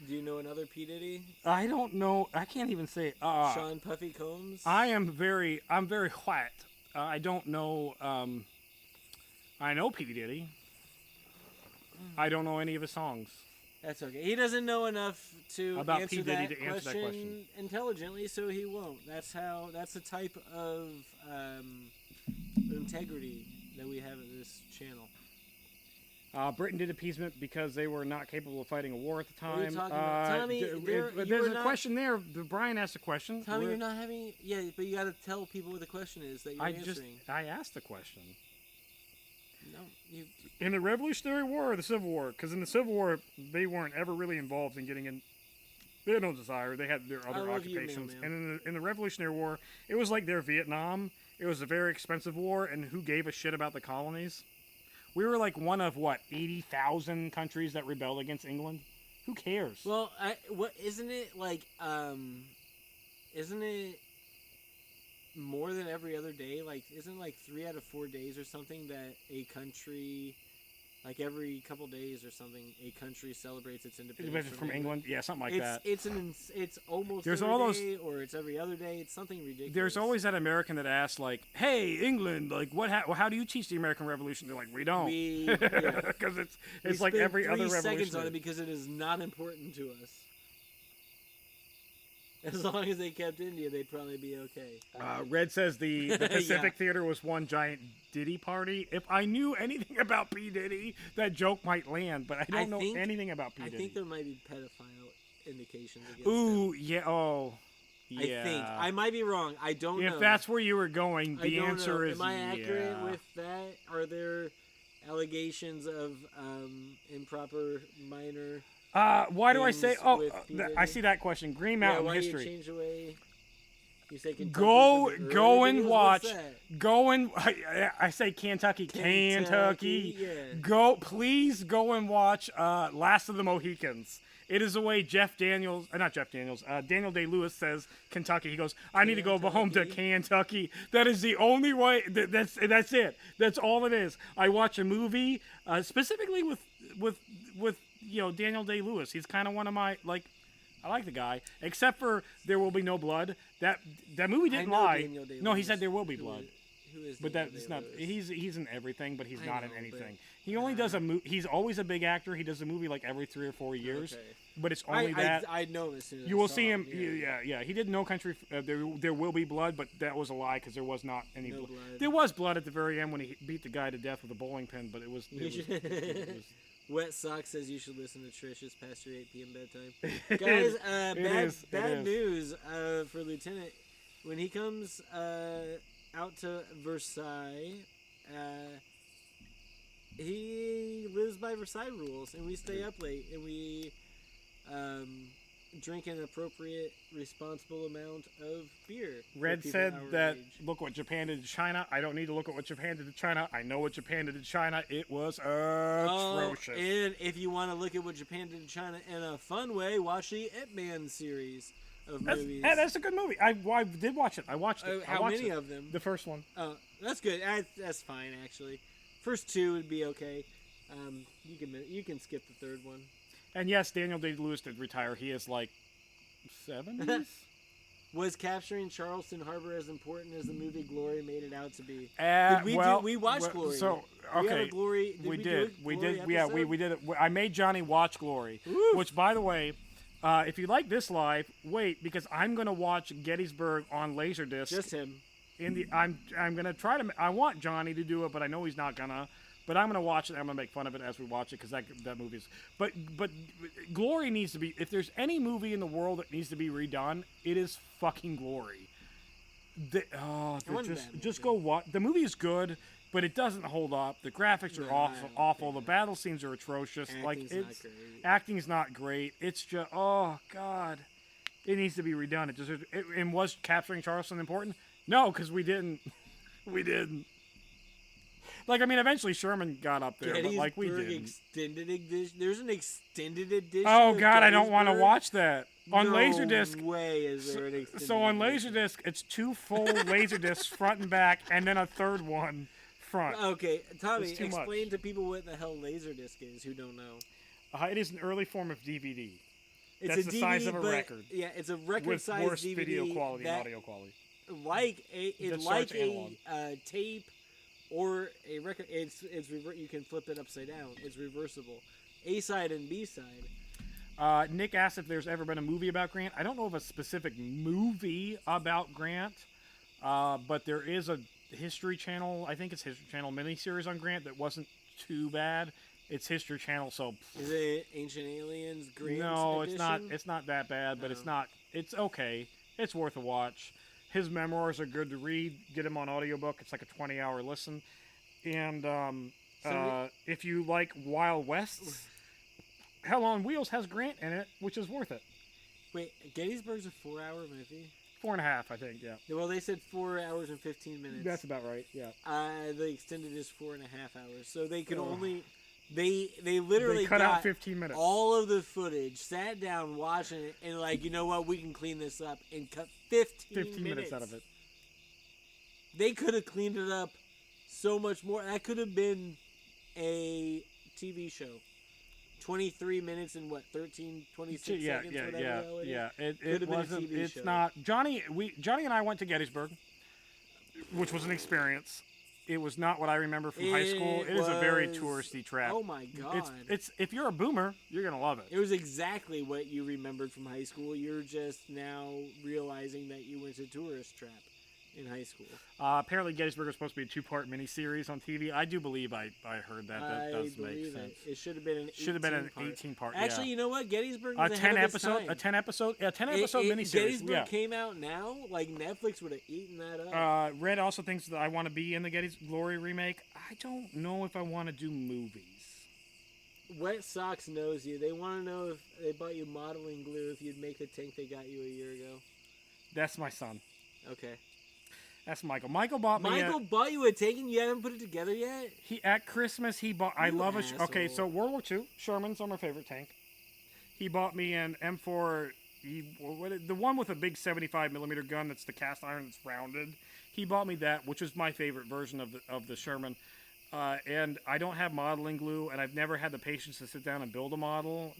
S2: Do you know another P. Diddy?
S1: I don't know. I can't even say.
S2: Sean Puffy Combs?
S1: I'm very white. I don't know. I know P. Diddy. I don't know any of his songs.
S2: That's okay. He doesn't know enough to
S1: About
S2: answer,
S1: P. Diddy
S2: that
S1: to answer that question.
S2: intelligently, so he won't. That's the type of integrity that we have at this channel.
S1: Britain did appeasement because they were not capable of fighting a war at the time.
S2: What are you talking about? Tommy,
S1: there's a question there. Brian asked a question.
S2: Tommy, you're not having... Yeah, but you got to tell people what the question is that you're answering.
S1: I asked the question.
S2: No, you...
S1: In the Revolutionary War or the Civil War? Because in the Civil War, they weren't ever really involved in getting in... They had no desire. They had their other occupations. And in the Revolutionary War, it was like their Vietnam. It was a very expensive war, and who gave a shit about the colonies? We were like one of, 80,000 countries that rebelled against England? Who cares?
S2: Well, isn't it like, isn't it more than every other day? Like, isn't like 3 out of 4 days or something that a country, like every couple days or something, a country celebrates its independence
S1: from England? Yeah, something like that.
S2: It's almost
S1: There's
S2: every
S1: all those,
S2: day, or it's every other day. It's something ridiculous.
S1: There's always that American that asks, like, hey, England, like, how do you teach the American Revolution? They're like, we don't. Because it's like every other revolution.
S2: 3 seconds on it because it is not important to us. As long as they kept India, they'd probably be okay.
S1: Red says the Pacific Theater was one giant Diddy party. If I knew anything about P. Diddy, that joke might land, but I don't know anything about P. Diddy.
S2: I think there might be pedophile indications against
S1: Ooh,
S2: him.
S1: yeah, oh, yeah.
S2: I think. I might be wrong. I don't know.
S1: If that's where you were going, the answer is
S2: Am I accurate
S1: yeah.
S2: with that? Are there allegations of improper minor...
S1: why do I say? Oh, I
S2: Diddy?
S1: see that question. Green Mountain
S2: why
S1: history.
S2: You change away? You say Kentucky
S1: Go and
S2: videos?
S1: watch.
S2: What's that?
S1: Go and I say Kentucky.
S2: Yeah.
S1: Please go and watch Last of the Mohicans. It is the way Daniel Day-Lewis says Kentucky. He goes, I need to go home to Kentucky. That is the only way. That's it. That's all it is. I watch a movie specifically with Daniel Day-Lewis. He's kind of one of my, like, I like the guy, except for There Will Be No Blood. That movie didn't lie. No, he said There Will Be Blood.
S2: Who is
S1: but
S2: Daniel
S1: that's not.
S2: Day-Lewis?
S1: He's in everything, but he's
S2: I
S1: not
S2: know,
S1: in anything.
S2: but,
S1: He only does a movie. He's always a big actor. He does a movie like every 3 or 4 years.
S2: Okay.
S1: But it's only that.
S2: I know as soon as
S1: You
S2: I
S1: will
S2: saw
S1: see him.
S2: Yeah.
S1: Yeah. He did No Country. There Will Be Blood, but that was a lie because there was not any blood.
S2: blood.
S1: There was blood at the very end when he beat the guy to death with a bowling pin, but it was.
S2: Wet Sock says you should listen to Trish's past your 8 p.m. bedtime. Guys, bad news for Lieutenant. When he comes out to Versailles, he lives by Versailles rules, and we stay up late, and we drink an appropriate, responsible amount of beer.
S1: Red said that, look what Japan did to China. I don't need to look at what Japan did to China. I know what Japan did to China. It was atrocious.
S2: And if you want to look at what Japan did to China in a fun way, watch the Ip Man series of movies.
S1: That's a good movie. I did watch it. I watched it.
S2: How many of them?
S1: The first one.
S2: Oh, that's good. That's fine, actually. First 2 would be okay. You can skip the third one.
S1: And yes, Daniel Day-Lewis did retire. He is like 70s.
S2: Was capturing Charleston Harbor as important as the movie Glory made it out to be? We watched Glory.
S1: So
S2: We
S1: okay,
S2: have a Glory.
S1: we
S2: do
S1: did.
S2: a
S1: We
S2: Glory
S1: did. Yeah,
S2: episode?
S1: we did it. I made Johnny watch Glory,
S2: Woo!
S1: which, by the way, if you like this live, wait, because I'm gonna watch Gettysburg on Laserdisc.
S2: Just him.
S1: I'm gonna try to. I want Johnny to do it, but I know he's not gonna. But I'm gonna watch it. I'm gonna make fun of it as we watch it because that movie's. But Glory needs to be. If there's any movie in the world that needs to be redone, it is fucking Glory. Just go watch. The movie is good, but it doesn't hold up. The graphics are awful. The battle scenes are atrocious. Acting's not great. It's just oh god, it needs to be redone. And was capturing Charleston important? No, because we didn't. We didn't. Like, I mean, eventually Sherman got up there, but like we didn't.
S2: Extended edition. There's an extended edition.
S1: Oh god, I don't want to watch that on
S2: no
S1: Laserdisc.
S2: Way is there an extended
S1: So on
S2: edition.
S1: Laserdisc, it's 2 full Laserdiscs front and back, and then a third one front.
S2: Okay, Tommy,
S1: It's too
S2: explain
S1: much.
S2: to people what the hell Laserdisc is who don't know.
S1: It is an early form of DVD.
S2: It's
S1: That's
S2: a
S1: the
S2: DVD,
S1: size of a
S2: but-
S1: record.
S2: Yeah, it's a
S1: With
S2: record-sized
S1: worse
S2: DVD
S1: video quality and
S2: that,
S1: audio quality.
S2: It's
S1: That
S2: like
S1: starts analog.
S2: a tape or a record. You can flip it upside down. It's reversible. A side and B side.
S1: Nick asked if there's ever been a movie about Grant. I don't know of a specific movie about Grant, but there is a History Channel. I think it's History Channel miniseries on Grant that wasn't too bad. It's History Channel, so
S2: Is it Ancient Aliens? Grant
S1: no,
S2: edition?
S1: it's not. It's not that bad, but it's not. It's okay. It's worth a watch. His memoirs are good to read. Get him on audiobook. It's like a 20-hour listen. And if you like Wild Wests, Hell on Wheels has Grant in it, which is worth it.
S2: Wait, Gettysburg's a 4-hour movie?
S1: 4.5, I think. Yeah.
S2: Well, they said 4 hours and 15 minutes.
S1: That's about right. Yeah.
S2: The extended is 4.5 hours, so they could only they literally
S1: They cut
S2: got
S1: out 15 minutes.
S2: all of the footage, sat down watching it, and like, you know what, we can clean this up and cut 15
S1: minutes out of it.
S2: They could have cleaned it up so much more. That could have been a TV show. 23 minutes and what, 26 seconds, whatever the hell it is.
S1: It
S2: been a
S1: wasn't.
S2: TV
S1: It's
S2: show.
S1: not. Johnny and I went to Gettysburg, which was an experience. It was not what I remember from high school. It is a very touristy trap.
S2: Oh my god!
S1: It's if you're a boomer, you're gonna love it.
S2: It was exactly what you remembered from high school. You're just now realizing that you went to tourist trap in high school.
S1: Apparently, Gettysburg was supposed to be a 2-part miniseries on TV. I do believe I heard that. That does make sense.
S2: It should have been an
S1: 18-part.
S2: Actually, you know what? Gettysburg
S1: a
S2: was
S1: 10
S2: ahead of its
S1: episode,
S2: time.
S1: a 10 episode miniseries.
S2: Gettysburg came out now. Like Netflix would have eaten that up.
S1: Red also thinks that I want to be in the Gettysburg Glory remake. I don't know if I want to do movies.
S2: Wet Socks knows you. They want to know if they bought you modeling glue if you'd make the tank they got you a year ago.
S1: That's my son.
S2: Okay.
S1: That's Michael. Michael bought me.
S2: Michael bought you a tank and you haven't put it together yet?
S1: He at Christmas he bought. I
S2: You
S1: love it.
S2: asshole.
S1: Okay, so World War II. Sherman's my favorite tank. He bought me an M4. The one with a big 75mm gun. That's the cast iron. That's rounded. He bought me that, which is my favorite version of the Sherman. And I don't have modeling glue, and I've never had the patience to sit down and build a model.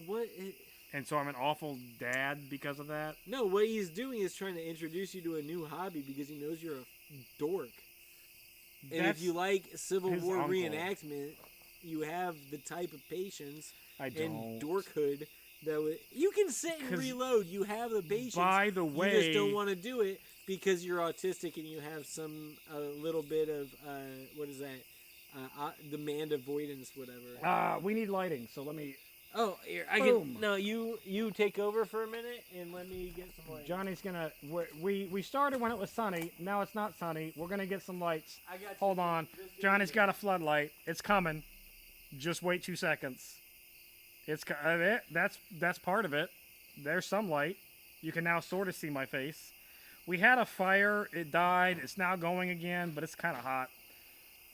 S1: And so I'm an awful dad because of that.
S2: No, what he's doing is trying to introduce you to a new hobby because he knows you're a dork. And if you like Civil War
S1: uncle.
S2: reenactment, you have the type of patience
S1: I
S2: and
S1: don't.
S2: dorkhood that you can sit and
S1: 'Cause
S2: reload. You have the patience.
S1: By the way,
S2: you just don't want to do it because you're autistic and you have a little bit of what is that? Demand avoidance, whatever.
S1: We need lighting, so let me.
S2: Oh, here,
S1: Boom.
S2: No, you take over for a minute and let me get some lights.
S1: Johnny's gonna. We started when it was sunny. Now it's not sunny. We're gonna get some lights.
S2: I got you.
S1: Hold on.
S2: Just give
S1: Johnny's
S2: me-
S1: got a floodlight. It's coming. Just wait 2 seconds. That's part of it. There's some light. You can now sort of see my face. We had a fire. It died. It's now going again, but it's kind of hot.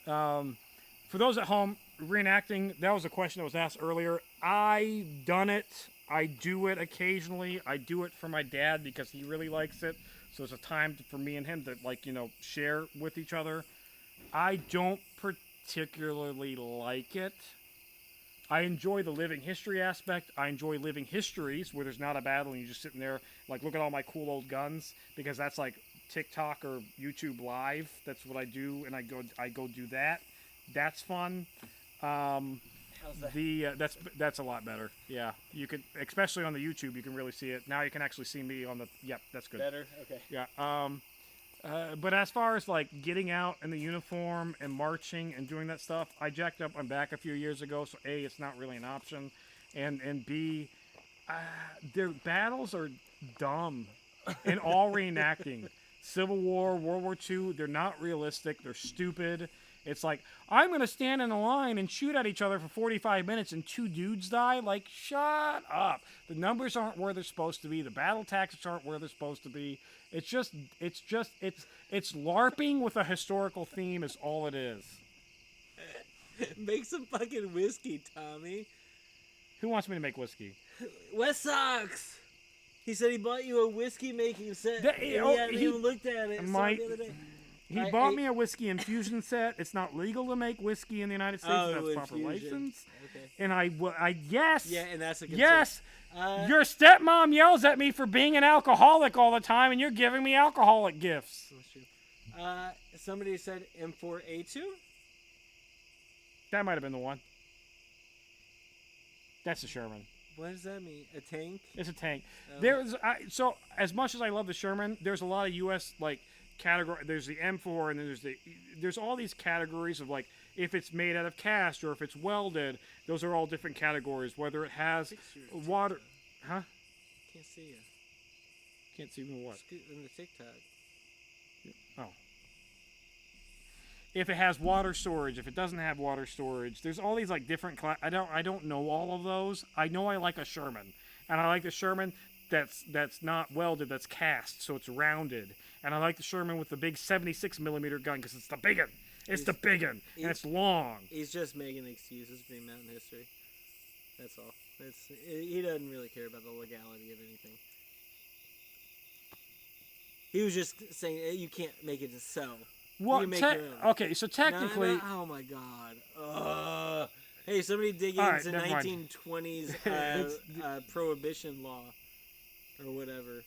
S1: For those at home, reenacting, that was a question that was asked earlier. I've done it. I do it occasionally. I do it for my dad because he really likes it. So it's a time for me and him to, share with each other. I don't particularly like it. I enjoy the living history aspect. I enjoy living histories where there's not a battle and you're just sitting there like, look at all my cool old guns, because that's like TikTok or YouTube Live. That's what I do, and I go do that. That's fun.
S2: How's that?
S1: That's a lot better. Yeah, you could, especially on the YouTube, you can really see it. Now you can actually see me on the. Yep, that's good.
S2: Better? Okay.
S1: Yeah. But as far as like getting out in the uniform and marching and doing that stuff, I jacked up my back a few years ago, so A, it's not really an option, and B, their battles are dumb and all reenacting. Civil War, World War II, they're not realistic. They're stupid. It's like, I'm going to stand in a line and shoot at each other for 45 minutes and 2 dudes die? Like, shut up. The numbers aren't where they're supposed to be. The battle tactics aren't where they're supposed to be. It's LARPing with a historical theme is all it is.
S2: Make some fucking whiskey, Tommy.
S1: Who wants me to make whiskey?
S2: West Sox! He said he bought you a whiskey making set. He hadn't even looked at it. The other day.
S1: He bought me a whiskey infusion set. It's not legal to make whiskey in the United States. That's proper license.
S2: Okay.
S1: And yes.
S2: Yeah, and that's a good
S1: yes. Your stepmom yells at me for being an alcoholic all the time, and you're giving me alcoholic gifts.
S2: That's true. Somebody said M4A2?
S1: That might have been the one. That's a Sherman.
S2: What does that mean? A tank?
S1: It's a tank.
S2: Oh.
S1: So as much as I love the Sherman, there's a lot of U.S. like category. There's the M4, and then there's all these categories of like if it's made out of cast or if it's welded. Those are all different categories. Whether it has water, huh?
S2: Can't see you.
S1: Can't see me what?
S2: In the TikTok.
S1: Oh. If it has water storage, if it doesn't have water storage, there's all these like different. I don't know all of those. I know I like a Sherman, and I like the Sherman that's not welded, that's cast, so it's rounded. And I like the Sherman with the big 76 millimeter gun because it's the big one. It's the big one, and it's long.
S2: He's just making excuses for mountain history. That's all. He doesn't really care about the legality of anything. He was just saying you can't make it to sell.
S1: Well, okay, so technically...
S2: Oh, my God. Hey, somebody dig into 1920s prohibition law or whatever.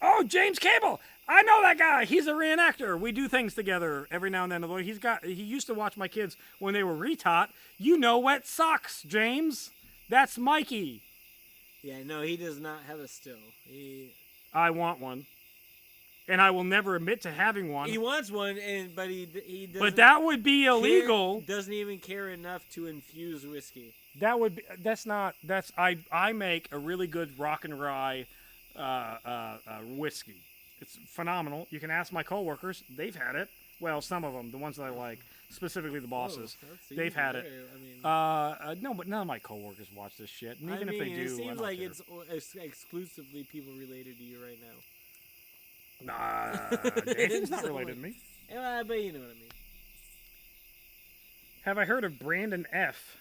S1: Oh, James Cable! I know that guy! He's a reenactor. We do things together every now and then. Although he used to watch my kids when they were retaught. You know wet socks, James. That's Mikey.
S2: Yeah, no, he does not have a still.
S1: I want one. And I will never admit to having one.
S2: He wants one, but he doesn't.
S1: But that would be illegal.
S2: Doesn't even care enough to infuse whiskey.
S1: That would be. That's not. That's. I make a really good rock and rye whiskey. It's phenomenal. You can ask my coworkers. They've had it. Well, some of them, the ones that I like, specifically the bosses, they've had it.
S2: I mean,
S1: no, but none of my coworkers watch this shit. And even if they do,
S2: it seems like
S1: care.
S2: it's exclusively people related to you right now.
S1: Nah, Nathan's not related to me.
S2: But you know what I mean.
S1: Have I heard of Brandon F?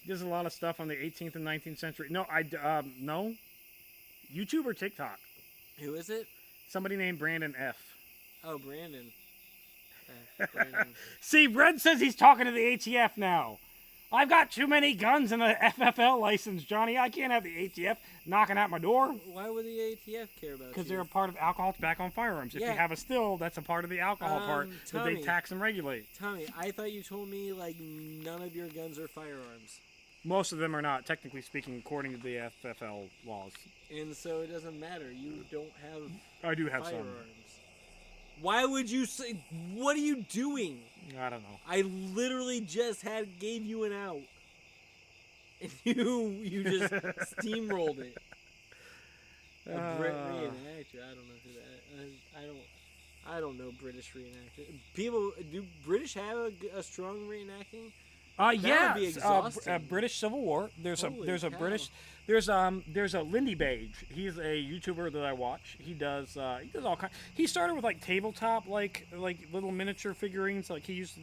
S1: He does a lot of stuff on the 18th and 19th century. No, no. YouTube or TikTok?
S2: Who is it?
S1: Somebody named Brandon F.
S2: Oh, Brandon. Brandon.
S1: See, Red says he's talking to the ATF now. I've got too many guns and a FFL license, Johnny. I can't have the ATF knocking at my door.
S2: Why would the ATF care about you?
S1: Because they're a part of alcohol tobacco on firearms. If you have a still, that's a part of the alcohol part that they tax and regulate.
S2: Tommy, I thought you told me like none of your guns are firearms.
S1: Most of them are not, technically speaking, according to the FFL laws.
S2: And so it doesn't matter. You don't have
S1: I do have
S2: firearms.
S1: some.
S2: Why would you say... What are you doing?
S1: I don't know.
S2: I literally just gave you an out. And you just steamrolled it. A Brit reenactor. I don't know who that... I don't know British reenactors. Do British have a strong reenacting?
S1: Yeah,
S2: would be exhausting.
S1: British Civil War. There's a British. There's a Lindy Bage. He's a YouTuber that I watch. He does all kinds. He started with like tabletop, like little miniature figurines. Like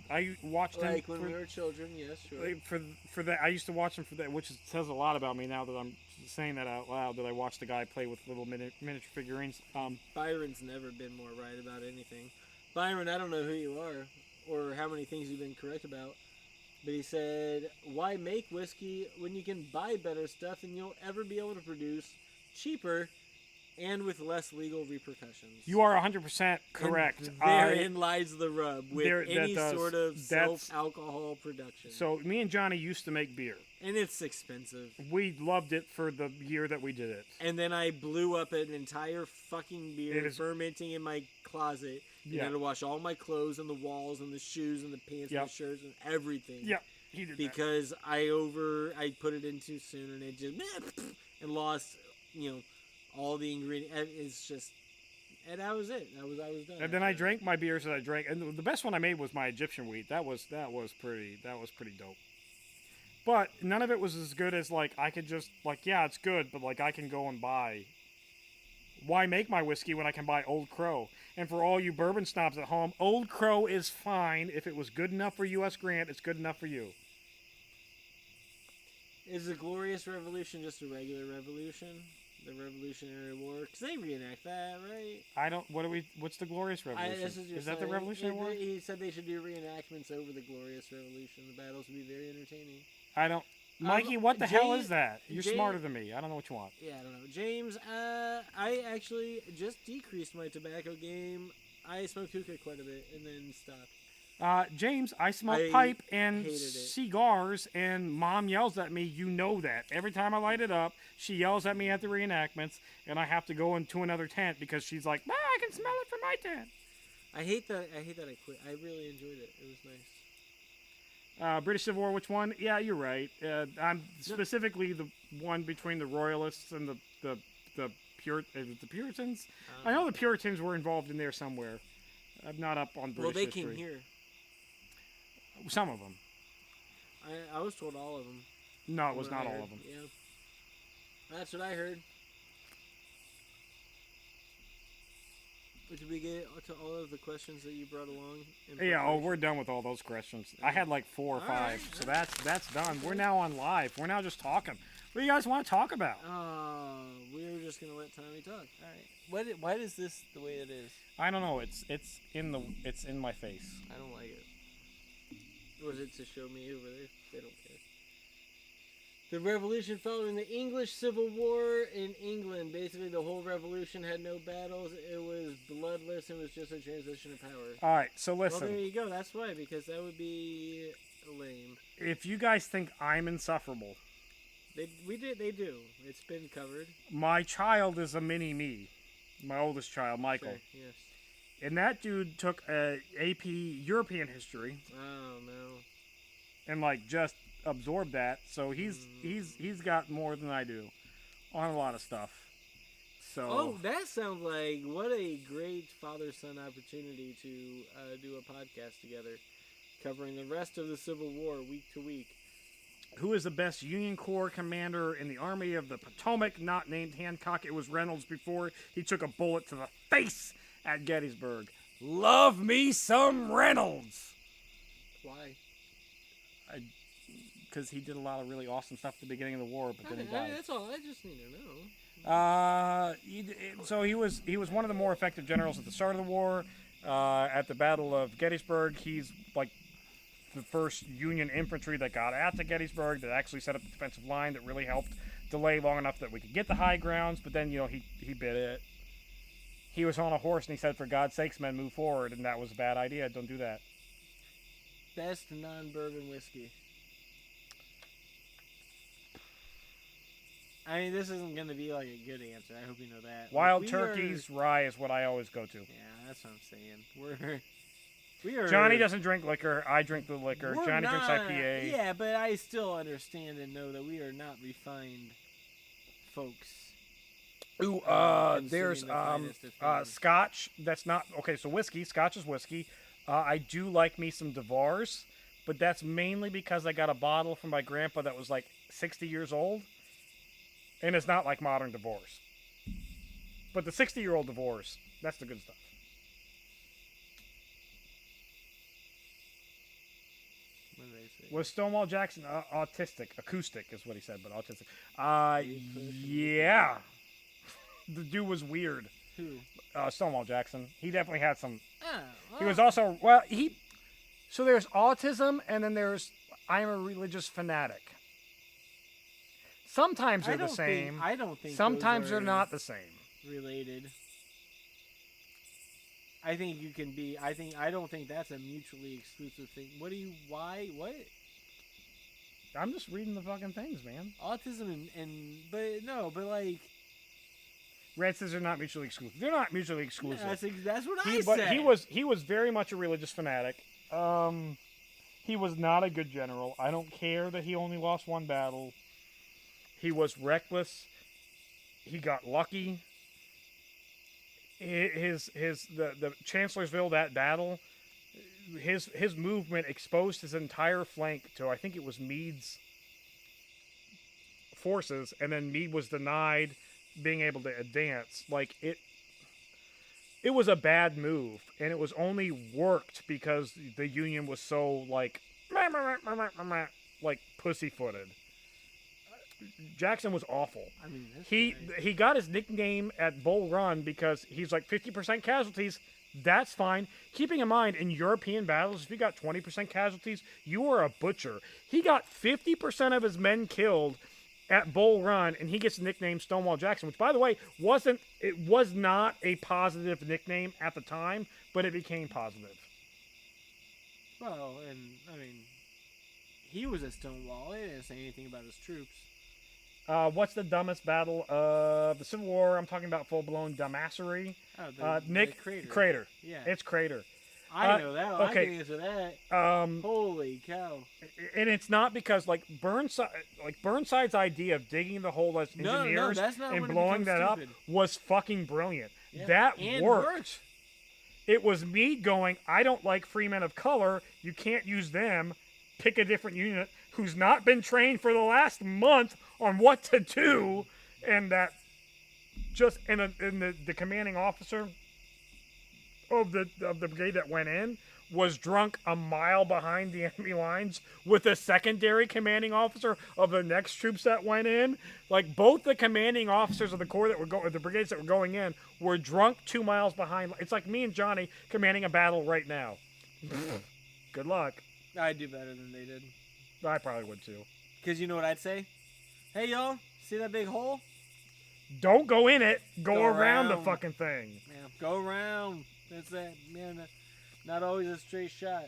S1: I watched him
S2: like when we were children. Yes, sure.
S1: For that, I used to watch him for that, which says a lot about me now that I'm saying that out loud. That I watched the guy play with little miniature figurines.
S2: Byron's never been more right about anything. Byron, I don't know who you are or how many things you've been correct about. But he said, why make whiskey when you can buy better stuff than you'll ever be able to produce cheaper and with less legal repercussions?
S1: You are 100% correct.
S2: And therein lies the rub with any
S1: does.
S2: sort of
S1: That's-
S2: self-alcohol production.
S1: So me and Johnny used to make beer.
S2: And it's expensive.
S1: We loved it for the year that we did it.
S2: And then I blew up an entire fucking beer fermenting in my closet. And I had to wash all my clothes and the walls and the shoes and the pants and the shirts and everything.
S1: Yeah, he did
S2: because I put it in too soon and it just and lost, all the ingredients. It's just, and that was it. I was done.
S1: And then I drank my beers that I drank, and the best one I made was my Egyptian wheat. That was pretty dope. But none of it was as good as like I could just it's good, but like I can go and buy. Why make my whiskey when I can buy Old Crow? And for all you bourbon snobs at home, Old Crow is fine. If it was good enough for U.S. Grant, it's good enough for you.
S2: Is the Glorious Revolution just a regular revolution? The Revolutionary War? Because they reenact that, right?
S1: I don't. What's the Glorious Revolution? Is that the Revolutionary War?
S2: He said they should do reenactments over the Glorious Revolution. The battles would be very entertaining.
S1: I don't. Mikey, what the hell is that? You're smarter than me. I don't know what you want.
S2: Yeah, I don't know. James, I actually just decreased my tobacco game. I smoked hookah quite a bit and then stopped.
S1: James, I smoke pipe and cigars, and Mom yells at me. You know that. Every time I light it up, she yells at me at the reenactments, and I have to go into another tent because she's like, I can smell it from my tent.
S2: I hate that I quit. I really enjoyed it. It was nice.
S1: British Civil War, which one? Yeah, you're right. I'm specifically the one between the Royalists and the Puritans. I know the Puritans were involved in there somewhere. I'm not up on British history.
S2: Well, they came here.
S1: Some of them.
S2: I was told all of them.
S1: No, it was not all of them.
S2: Yeah. That's what I heard. Did we get to all of the questions that you brought along?
S1: Yeah, we're done with all those questions. I had like 4 or 5, so that's done. We're now on live. We're now just talking. What do you guys want to talk about?
S2: We're just gonna let Tommy talk. All right. Why is this the way it is?
S1: I don't know. It's in my face.
S2: I don't like it. Was it to show me over there? They don't care. The revolution following the English Civil War in England. Basically, the whole revolution had no battles. It was bloodless. It was just a transition of power.
S1: All right, so listen.
S2: Well, there you go. That's why, because that would be lame.
S1: If you guys think I'm insufferable,
S2: they do. It's been covered.
S1: My child is a mini me. My oldest child, Michael.
S2: Sure, yes.
S1: And that dude took a AP European history.
S2: Oh no.
S1: And just absorb that, so he's got more than I do on a lot of stuff. So
S2: that sounds like what a great father-son opportunity to do a podcast together, covering the rest of the Civil War week to week.
S1: Who is the best Union Corps commander in the Army of the Potomac? Not named Hancock. It was Reynolds before he took a bullet to the face at Gettysburg. Love me some Reynolds.
S2: Why?
S1: Because he did a lot of really awesome stuff at the beginning of the war, but then he died.
S2: That's all. I just need to know.
S1: So he was one of the more effective generals at the start of the war. At the Battle of Gettysburg, he's like the first Union infantry that got out to Gettysburg, that actually set up the defensive line, that really helped delay long enough that we could get the high grounds. But then he bit it. He was on a horse and he said, "For God's sakes, men, move forward," and that was a bad idea. Don't do that.
S2: Best non-bourbon whiskey. I mean, this isn't going to be like a good answer. I hope you know that.
S1: Wild Turkey's rye is what I always go to.
S2: Yeah, that's what I'm saying. We are.
S1: Johnny doesn't drink liquor. I drink the liquor. Johnny drinks IPA.
S2: Yeah, but I still understand and know that we are not refined folks.
S1: Ooh, there's Scotch. That's not okay. So whiskey. Scotch is whiskey. I do like me some Devars, but that's mainly because I got a bottle from my grandpa that was like 60 years old. And it's not like modern divorce. But the 60-year-old divorce, that's the good stuff.
S2: What did they say?
S1: Was Stonewall Jackson autistic? Acoustic is what he said, but autistic. Yeah. The dude was weird.
S2: Who?
S1: Stonewall Jackson. He definitely had some...
S2: Oh, well.
S1: He was also... So there's autism, and then there's... I'm a religious fanatic. Sometimes they're the same.
S2: I don't think.
S1: Sometimes
S2: those
S1: they're
S2: are
S1: not the same.
S2: related. I think you can be. I don't think that's a mutually exclusive thing. What do you? Why? What?
S1: I'm just reading the fucking things, man.
S2: Autism but like.
S1: Red says they're not mutually exclusive. They're not mutually exclusive.
S2: That's what I
S1: But
S2: said.
S1: he was very much a religious fanatic. He was not a good general. I don't care that he only lost one battle. He was reckless. He got lucky. The Chancellorsville, that battle, his movement exposed his entire flank to, I think it was Meade's forces, and then Meade was denied being able to advance. Like, it was a bad move, and it was only worked because the Union was so like pussyfooted. Jackson was awful.
S2: I mean,
S1: he got his nickname at Bull Run because he's like 50% casualties. That's fine. Keeping in mind, in European battles, if you got 20% casualties, you are a butcher. He got 50% of his men killed at Bull Run, and he gets nicknamed Stonewall Jackson, which, by the way, was not a positive nickname at the time, but it became positive.
S2: Well, and I mean, he was a Stonewall. They didn't say anything about his troops.
S1: What's the dumbest battle of the Civil War? I'm talking about full-blown dumbassery.
S2: The
S1: Crater.
S2: Yeah.
S1: It's Crater.
S2: I know that.
S1: Okay.
S2: I can answer that. Holy cow!
S1: And it's not because Burnside's idea of digging the hole as engineers and blowing that up was fucking brilliant.
S2: Yeah.
S1: That
S2: and
S1: worked. It was Meade going, I don't like free men of color. You can't use them. Pick a different unit who's not been trained for the last month on what to do, and that just the commanding officer of the brigade that went in was drunk a mile behind the enemy lines with the secondary commanding officer of the next troops that went in. Like, both the commanding officers of the corps that were the brigades that were going in were drunk 2 miles behind. It's like me and Johnny commanding a battle right now. Good luck.
S2: I'd do better than they did.
S1: I probably would too.
S2: Because you know what I'd say? Hey, y'all, see that big hole?
S1: Don't go in it. Go around the fucking thing.
S2: Yeah, go around. That's that. Man, not always a straight shot.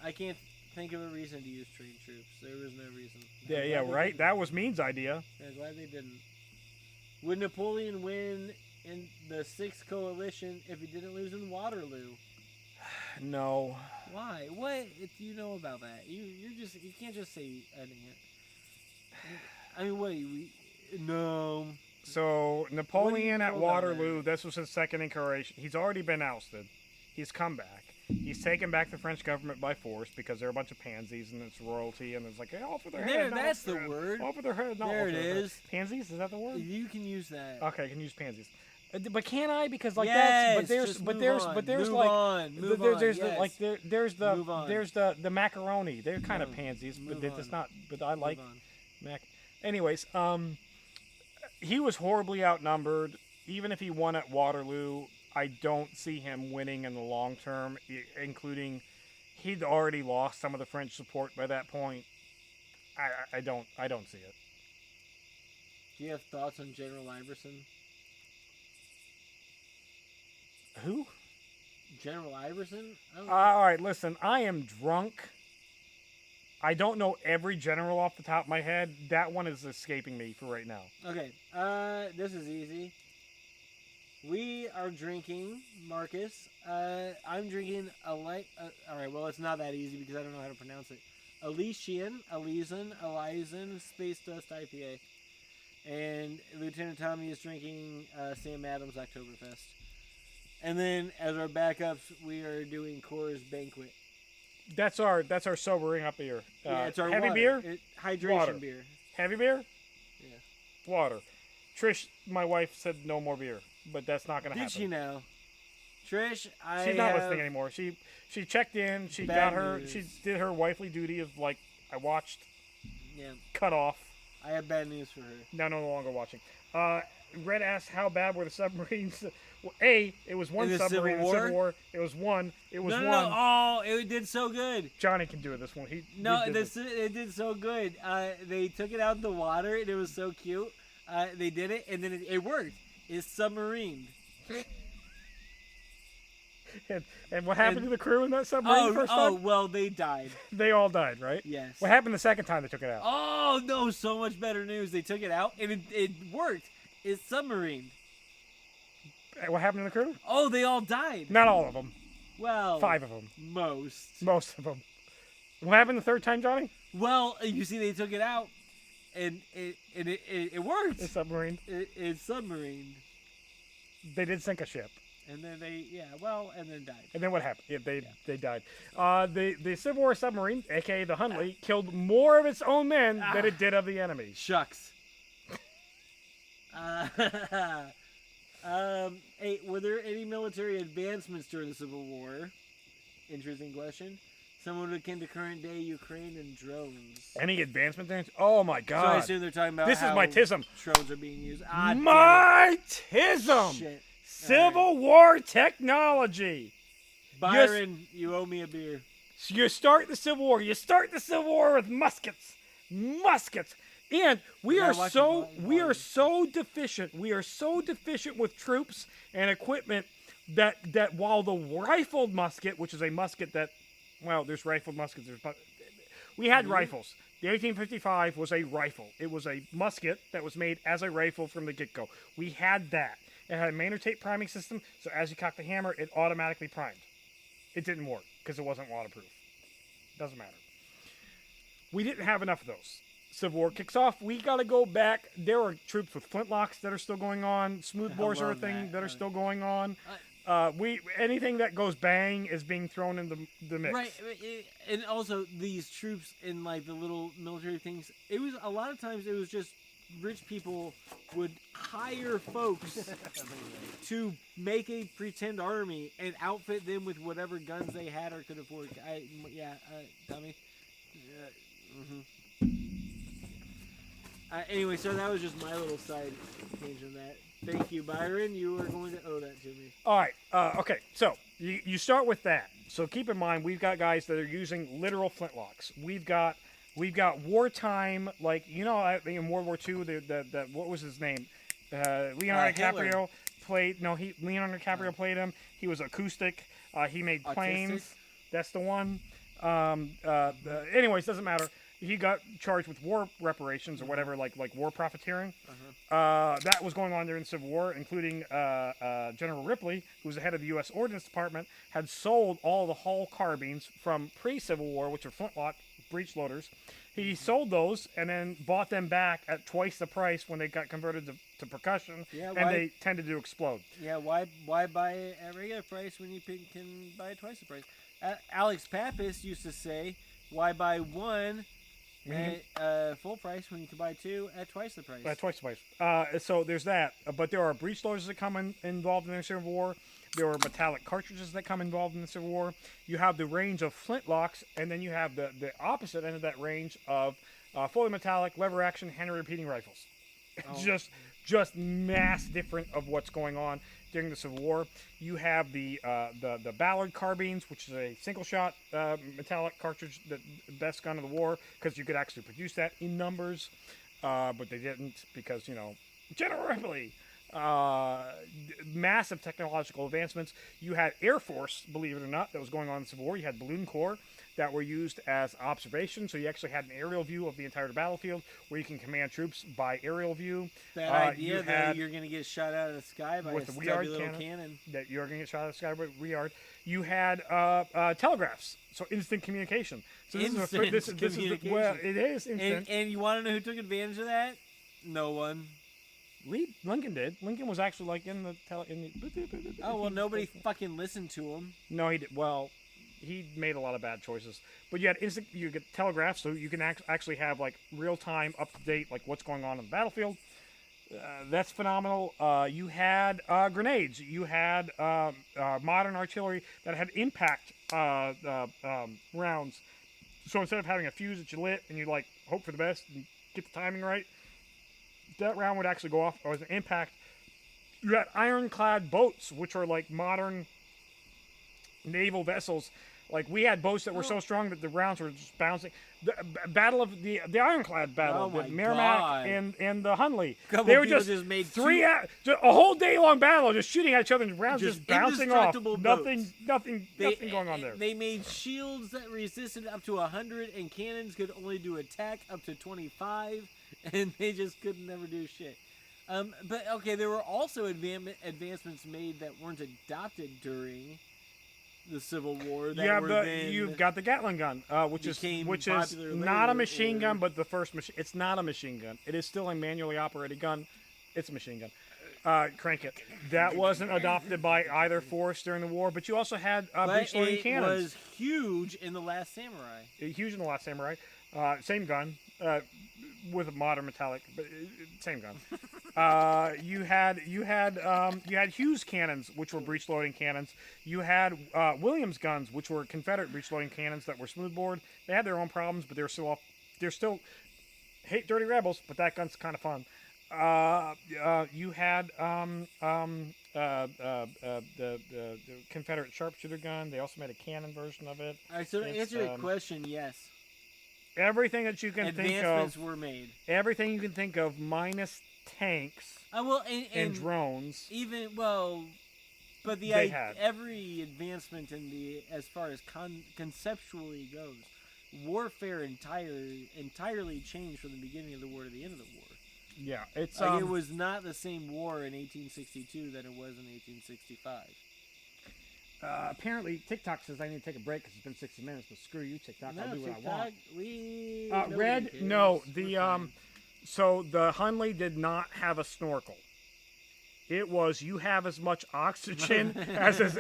S2: I can't think of a reason to use trained troops. There was no reason.
S1: Yeah, right? That was Meade's idea.
S2: I'm glad they didn't. Would Napoleon win in the 6th Coalition if he didn't lose in Waterloo?
S1: No.
S2: Why? What do you know about that? You can't just say an ant. I mean, what? No.
S1: So Napoleon at Waterloo. This was his second incarnation. He's already been ousted. He's come back. He's taken back the French government by force because they're a bunch of pansies and it's royalty and it's like, hey, off with their head.
S2: That's the word.
S1: Off with their head. Not
S2: there it is.
S1: Pansies? Is that the word?
S2: You can use that.
S1: Okay, I can use pansies. But can I? Because like
S2: yes,
S1: there's the macaroni. They're kind of pansies, but it's not. But I like mac. Anyways, he was horribly outnumbered. Even if he won at Waterloo, I don't see him winning in the long term. Including, he'd already lost some of the French support by that point. I don't see it.
S2: Do you have thoughts on General Iverson?
S1: Who?
S2: General Iverson?
S1: All right, listen. I am drunk. I don't know every general off the top of my head. That one is escaping me for right now.
S2: Okay. This is easy. We are drinking, Marcus. I'm drinking all right, well, it's not that easy because I don't know how to pronounce it. Elysian Space Dust IPA. And Lieutenant Tommy is drinking Sam Adams Oktoberfest. And then, as our backups, we are doing Coors Banquet.
S1: That's our sobering up beer.
S2: Yeah, it's our
S1: heavy
S2: water.
S1: beer,
S2: Hydration beer.
S1: Heavy beer,
S2: yeah,
S1: water. Trish, my wife, said no more beer, but that's not gonna happen.
S2: Did she know? Trish,
S1: she's not listening anymore. She checked in. She got her.
S2: News.
S1: She did her wifely duty of like I watched.
S2: Yeah.
S1: Cut off.
S2: I have bad news for her.
S1: No longer watching. Red asked how bad were the submarines. Well, A, it was one
S2: In the
S1: submarine in the
S2: Civil
S1: Civil War. It was one. It was
S2: No,
S1: one.
S2: no. Oh, it did so good.
S1: Johnny can do it this one.
S2: No,
S1: we did this.
S2: it did so good. They took it out in the water, and it was so cute. They did it, and then it worked. It's submarined.
S1: And what happened to the crew in that submarine the first time?
S2: Well, they died.
S1: They all died, right?
S2: Yes.
S1: What happened the second time they took it out?
S2: Oh, no, so much better news. They took it out, and it worked. It's submarined.
S1: What happened to the crew?
S2: Oh, they all died.
S1: Not all of them.
S2: Well,
S1: 5 of them.
S2: Most.
S1: Most of them. What happened the third time, Johnny?
S2: Well, you see, they took it out, and it worked.
S1: It's submarine.
S2: It's submarined.
S1: They did sink a ship.
S2: And then and then died.
S1: And then what happened? Yeah, they died. The Civil War submarine, a.k.a. the Huntley, killed more of its own men than it did of the enemy.
S2: Shucks. Hey, were there any military advancements during the Civil War? Interesting question. Somewhat akin to current day Ukraine and drones.
S1: Any advancement there? Oh my God!
S2: So I assume they're talking about
S1: this is my tism.
S2: Drones are being used.
S1: My tism.
S2: Shit.
S1: Civil War technology.
S2: Byron, you owe me a beer.
S1: So you start the Civil War. You start the Civil War with muskets, and we are so deficient. We are so deficient with troops and equipment that while the rifled musket, which is a musket that, well, there's rifled muskets. We had rifles. The 1855 was a rifle. It was a musket that was made as a rifle from the get-go. We had that. It had a Maynard tape priming system, so as you cocked the hammer, it automatically primed. It didn't work because it wasn't waterproof. Doesn't matter. We didn't have enough of those. Civil War kicks off. We got to go back. There are troops with flintlocks that are still going on. Smoothbores are a thing that are still going on. Anything that goes bang is being thrown in the mix.
S2: Right, and also these troops in like the little military things. It was a lot of times it was just rich people would hire folks to make a pretend army and outfit them with whatever guns they had or could afford. Tommy. Anyway, so that was just my little side change on that. Thank you, Byron. You are going to owe that to me.
S1: All right. Okay. So you start with that. So keep in mind, we've got guys that are using literal flintlocks. We've got wartime, like, you know, in World War II, the what was his name? Leonardo DiCaprio played. No, Leonardo DiCaprio played him. He was acoustic. He made planes.
S2: Autistic?
S1: That's the one. Anyways, doesn't matter. He got charged with war reparations or whatever, like war profiteering. That was going on during the Civil War, including General Ripley, who was the head of the U.S. Ordnance Department, had sold all the Hall carbines from pre-Civil War, which are flintlock breech loaders. He sold those and then bought them back at twice the price when they got converted to percussion, they tended to explode.
S2: Yeah, why buy it at regular price when you can buy it twice the price? Alex Pappas used to say, why buy one at full price when you can buy two at twice the price?
S1: At twice the price. So there's that. But there are breech loaders that come involved in the Civil War. There are metallic cartridges that come involved in the Civil War. You have the range of flintlocks, and then you have the opposite end of that range of fully metallic, lever action, Henry repeating rifles. Just mass different of what's going on during the Civil War. You have the Ballard carbines, which is a single shot metallic cartridge, the best gun of the war, because you could actually produce that in numbers, but they didn't because, you know, General Ripley. Massive technological advancements. You had Air Force, believe it or not, that was going on in the Civil War. You had balloon corps that were used as observation, so you actually had an aerial view of the entire battlefield where you can command troops by aerial view.
S2: That idea that you're going to get shot out of the sky by a stubby little cannon.
S1: That you're going to get shot out of the sky by a Weird. You had telegraphs, so instant communication. So this is well, it is instant.
S2: And you want to know who took advantage of that? No one.
S1: Lincoln did. Lincoln was actually like in the
S2: Oh, well, nobody fucking listened to him.
S1: No, he did. Well, he made a lot of bad choices. But you get telegraphs, so you can actually have like real time, up to date, like what's going on the battlefield. That's phenomenal. You had grenades. You had modern artillery that had impact rounds. So instead of having a fuse that you lit and you like hope for the best and get the timing right, that round would actually go off as an impact You had ironclad boats, which are like modern naval vessels. Like we had boats that were so strong that the rounds were just bouncing. The battle of the ironclad battle,
S2: Oh
S1: the
S2: my
S1: Merrimack
S2: God.
S1: and the Hunley.
S2: Couple
S1: They were
S2: people
S1: just
S2: made
S1: a whole day long battle, just shooting at each other and rounds just bouncing off.
S2: indestructible
S1: Nothing
S2: boats.
S1: going on there.
S2: They made shields that resisted up to 100, and cannons could only do attack up to 25, and they just could never do shit. But okay, there were also advancements made that weren't adopted during the Civil War.
S1: You've got the Gatling gun, which is
S2: popular
S1: not a
S2: later,
S1: machine gun, but the first machine. It's not a machine gun. It is still a manually operated gun. It's a machine gun. Crank it. That wasn't adopted by either force during the war, but you also had breech loading cannons.
S2: It was huge in The Last Samurai.
S1: Huge in The Last Samurai. Same gun. With a modern metallic, but same gun. You had Hughes cannons, which were breech loading cannons. You had Williams guns, which were Confederate breech loading cannons that were smoothbore. They had their own problems, but they're still hate dirty rebels. But that gun's kind of fun. You had the Confederate sharpshooter gun. They also made a cannon version of it.
S2: All right, so to answer your question, yes.
S1: Everything that you can think of.
S2: Advancements were made.
S1: Everything you can think of, minus tanks and drones.
S2: But every advancement as far as conceptually goes, warfare entirely changed from the beginning of the war to the end of the war.
S1: Yeah, it's
S2: it was not the same war in 1862 that it was in 1865.
S1: Apparently, TikTok says I need to take a break because it's been 60 minutes. But screw you, TikTok. I'll do what I want. Red, no. So the Hunley did not have a snorkel. It was you have as much oxygen as is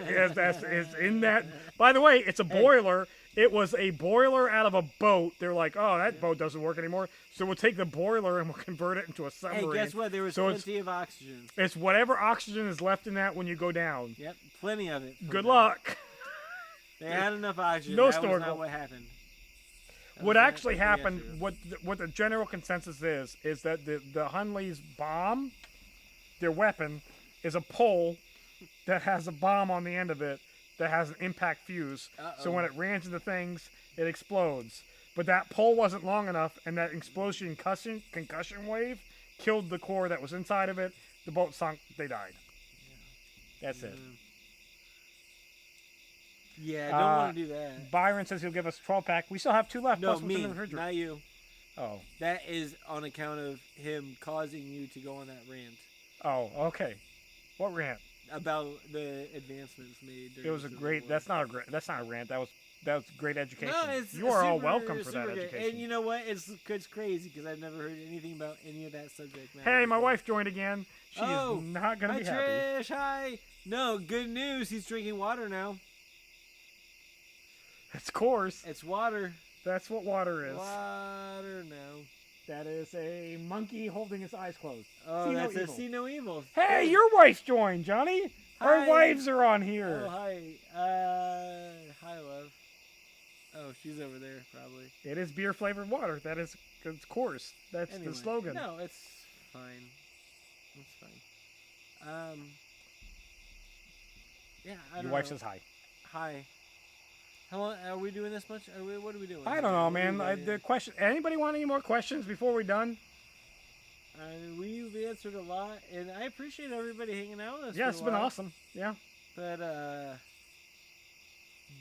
S1: in that. By the way, it's a boiler. It was a boiler out of a boat. They're like, oh, that boat doesn't work anymore. So we'll take the boiler and we'll convert it into a submarine.
S2: Hey, guess what? There was plenty of oxygen.
S1: It's whatever oxygen is left in that when you go down.
S2: Yep, plenty of it.
S1: Good luck.
S2: They had enough oxygen.
S1: No
S2: that
S1: snorkel.
S2: was not what happened.
S1: What actually happened, what the general consensus is that the Hunley's bomb, their weapon, is a pole that has a bomb on the end of it that has an impact fuse. So when it rams into things, it explodes. But that pole wasn't long enough, and that explosion concussion wave killed the core that was inside of it. The boat sunk. They died. Yeah. That's it.
S2: Yeah, don't want to do that.
S1: Byron says he'll give us a 12-pack. We still have 2 left.
S2: No,
S1: plus
S2: me,
S1: in the refrigerator.
S2: not you.
S1: Oh.
S2: That is on account of him causing you to go on that rant.
S1: Oh, okay. What rant?
S2: About the advancements made.
S1: It was a great. That's not a rant. That was great education.
S2: No,
S1: you are all welcome for that education.
S2: And you know what? It's crazy because I've never heard anything about any of that subject matter.
S1: Hey, my wife joined again. She is not going to be happy.
S2: Trish, hi. No, good news. He's drinking water now.
S1: It's coarse.
S2: It's water.
S1: That's what water is.
S2: Water now.
S1: That is a monkey holding his eyes closed.
S2: Oh, that's a see no evil.
S1: Hey, your wife joined, Johnny.
S2: Hi.
S1: Our wives are on here.
S2: Oh, hi. Hi, love. Oh, she's over there, probably.
S1: It is beer-flavored water. That is, it's coarse. That's the slogan.
S2: No, it's fine. It's fine. Yeah,
S1: Your wife says hi.
S2: Hi. How long are we doing this much? What are we doing?
S1: I don't know, man. The question. Anybody want any more questions before we're done?
S2: We've answered a lot, and I appreciate everybody hanging out with us.
S1: Yeah, it's been awesome. Yeah.
S2: But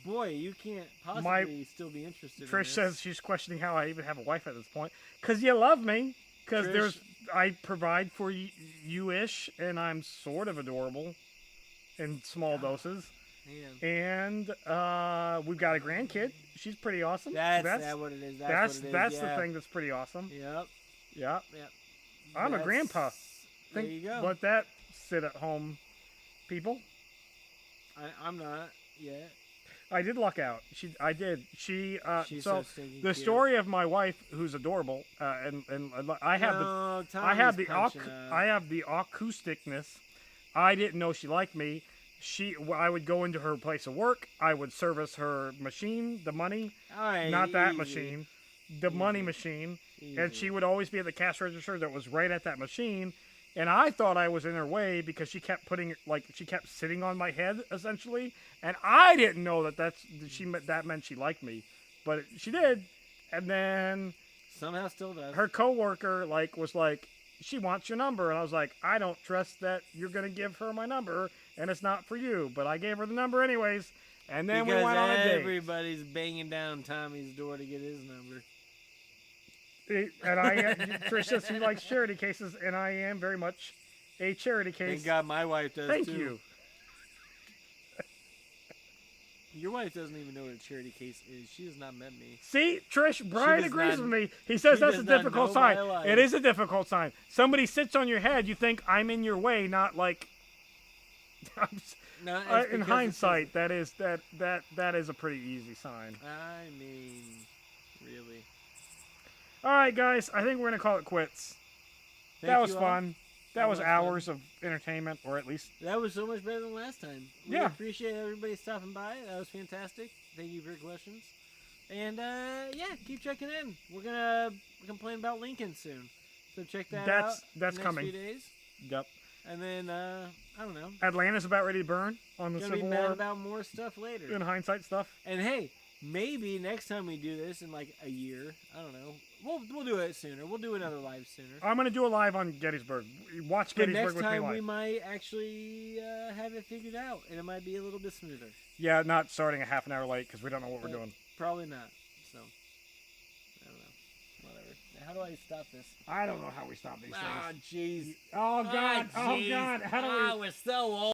S2: boy, you can't possibly still be interested.
S1: Trish says she's questioning how I even have a wife at this point. Cause you love me. Cause I provide for you-ish, and I'm sort of adorable, in small doses.
S2: Man.
S1: And we've got a grandkid. She's pretty awesome.
S2: That's what it is. That's
S1: the thing that's pretty awesome.
S2: Yep.
S1: Yep. I'm a grandpa.
S2: There you go.
S1: Let that sit at home, people.
S2: I'm not yet.
S1: I did luck out. I did. She's so the
S2: cute.
S1: story of my wife, who's adorable, and I have the acousticness. I didn't know she liked me. I would go into her place of work. I would service her machine, the money, not that machine, the money machine, and she would always be at the cash register that was right at that machine. and I thought I was in her way because she kept she kept sitting on my head essentially, and I didn't know that that meant she liked me, but she did. And then
S2: Somehow still does.
S1: her coworker was like, she wants your number, and I was like, I don't trust that you're gonna give her my number, and it's not for you. But I gave her the number anyways, and then
S2: because
S1: we went on a date.
S2: everybody's banging down Tommy's door to get his number.
S1: And Trish says she likes charity cases, and I am very much a charity case.
S2: Thank God my wife does
S1: Thank
S2: too.
S1: you.
S2: Your wife doesn't even know what a charity case is. She has not met me.
S1: See, Trish, Brian
S2: does
S1: agrees
S2: not-
S1: with me. He says
S2: she
S1: that's
S2: does
S1: a
S2: not
S1: difficult
S2: know
S1: sign.
S2: my life.
S1: It is a difficult sign. Somebody sits on your head, you think I'm in your way, not like.
S2: No,
S1: In hindsight, that is a pretty easy sign.
S2: I mean, really.
S1: All right, guys, I think we're gonna call it quits. That
S2: Thank
S1: was
S2: you all.
S1: fun. That
S2: That
S1: was
S2: was
S1: hours of entertainment, or at least.
S2: That was so much better than last time. We
S1: Yeah.
S2: appreciate everybody stopping by. That was fantastic. Thank you for your questions. And yeah, keep checking in. We're gonna complain about Lincoln soon, so check that out.
S1: That's
S2: in the
S1: coming.
S2: Next few days.
S1: Yep.
S2: And then I don't know.
S1: Atlanta's about ready to burn on the
S2: Gonna be
S1: Civil
S2: mad
S1: War
S2: about more stuff later.
S1: in hindsight stuff.
S2: And hey, maybe next time we do this in like a year, I don't know. We'll do it sooner. We'll do another live sooner.
S1: I'm gonna do a live on Gettysburg. Watch
S2: But
S1: Gettysburg
S2: next
S1: with me
S2: time
S1: live.
S2: we might actually have it figured out, and it might be a little bit smoother.
S1: Yeah, not starting a half an hour late because we don't know what we're doing.
S2: Probably not. So I don't know. Whatever. How do I stop this?
S1: I don't know how we stop these
S2: Ah,
S1: things.
S2: jeez.
S1: Oh God! Oh
S2: jeez.
S1: God! How do we?
S2: Ah, we're so old.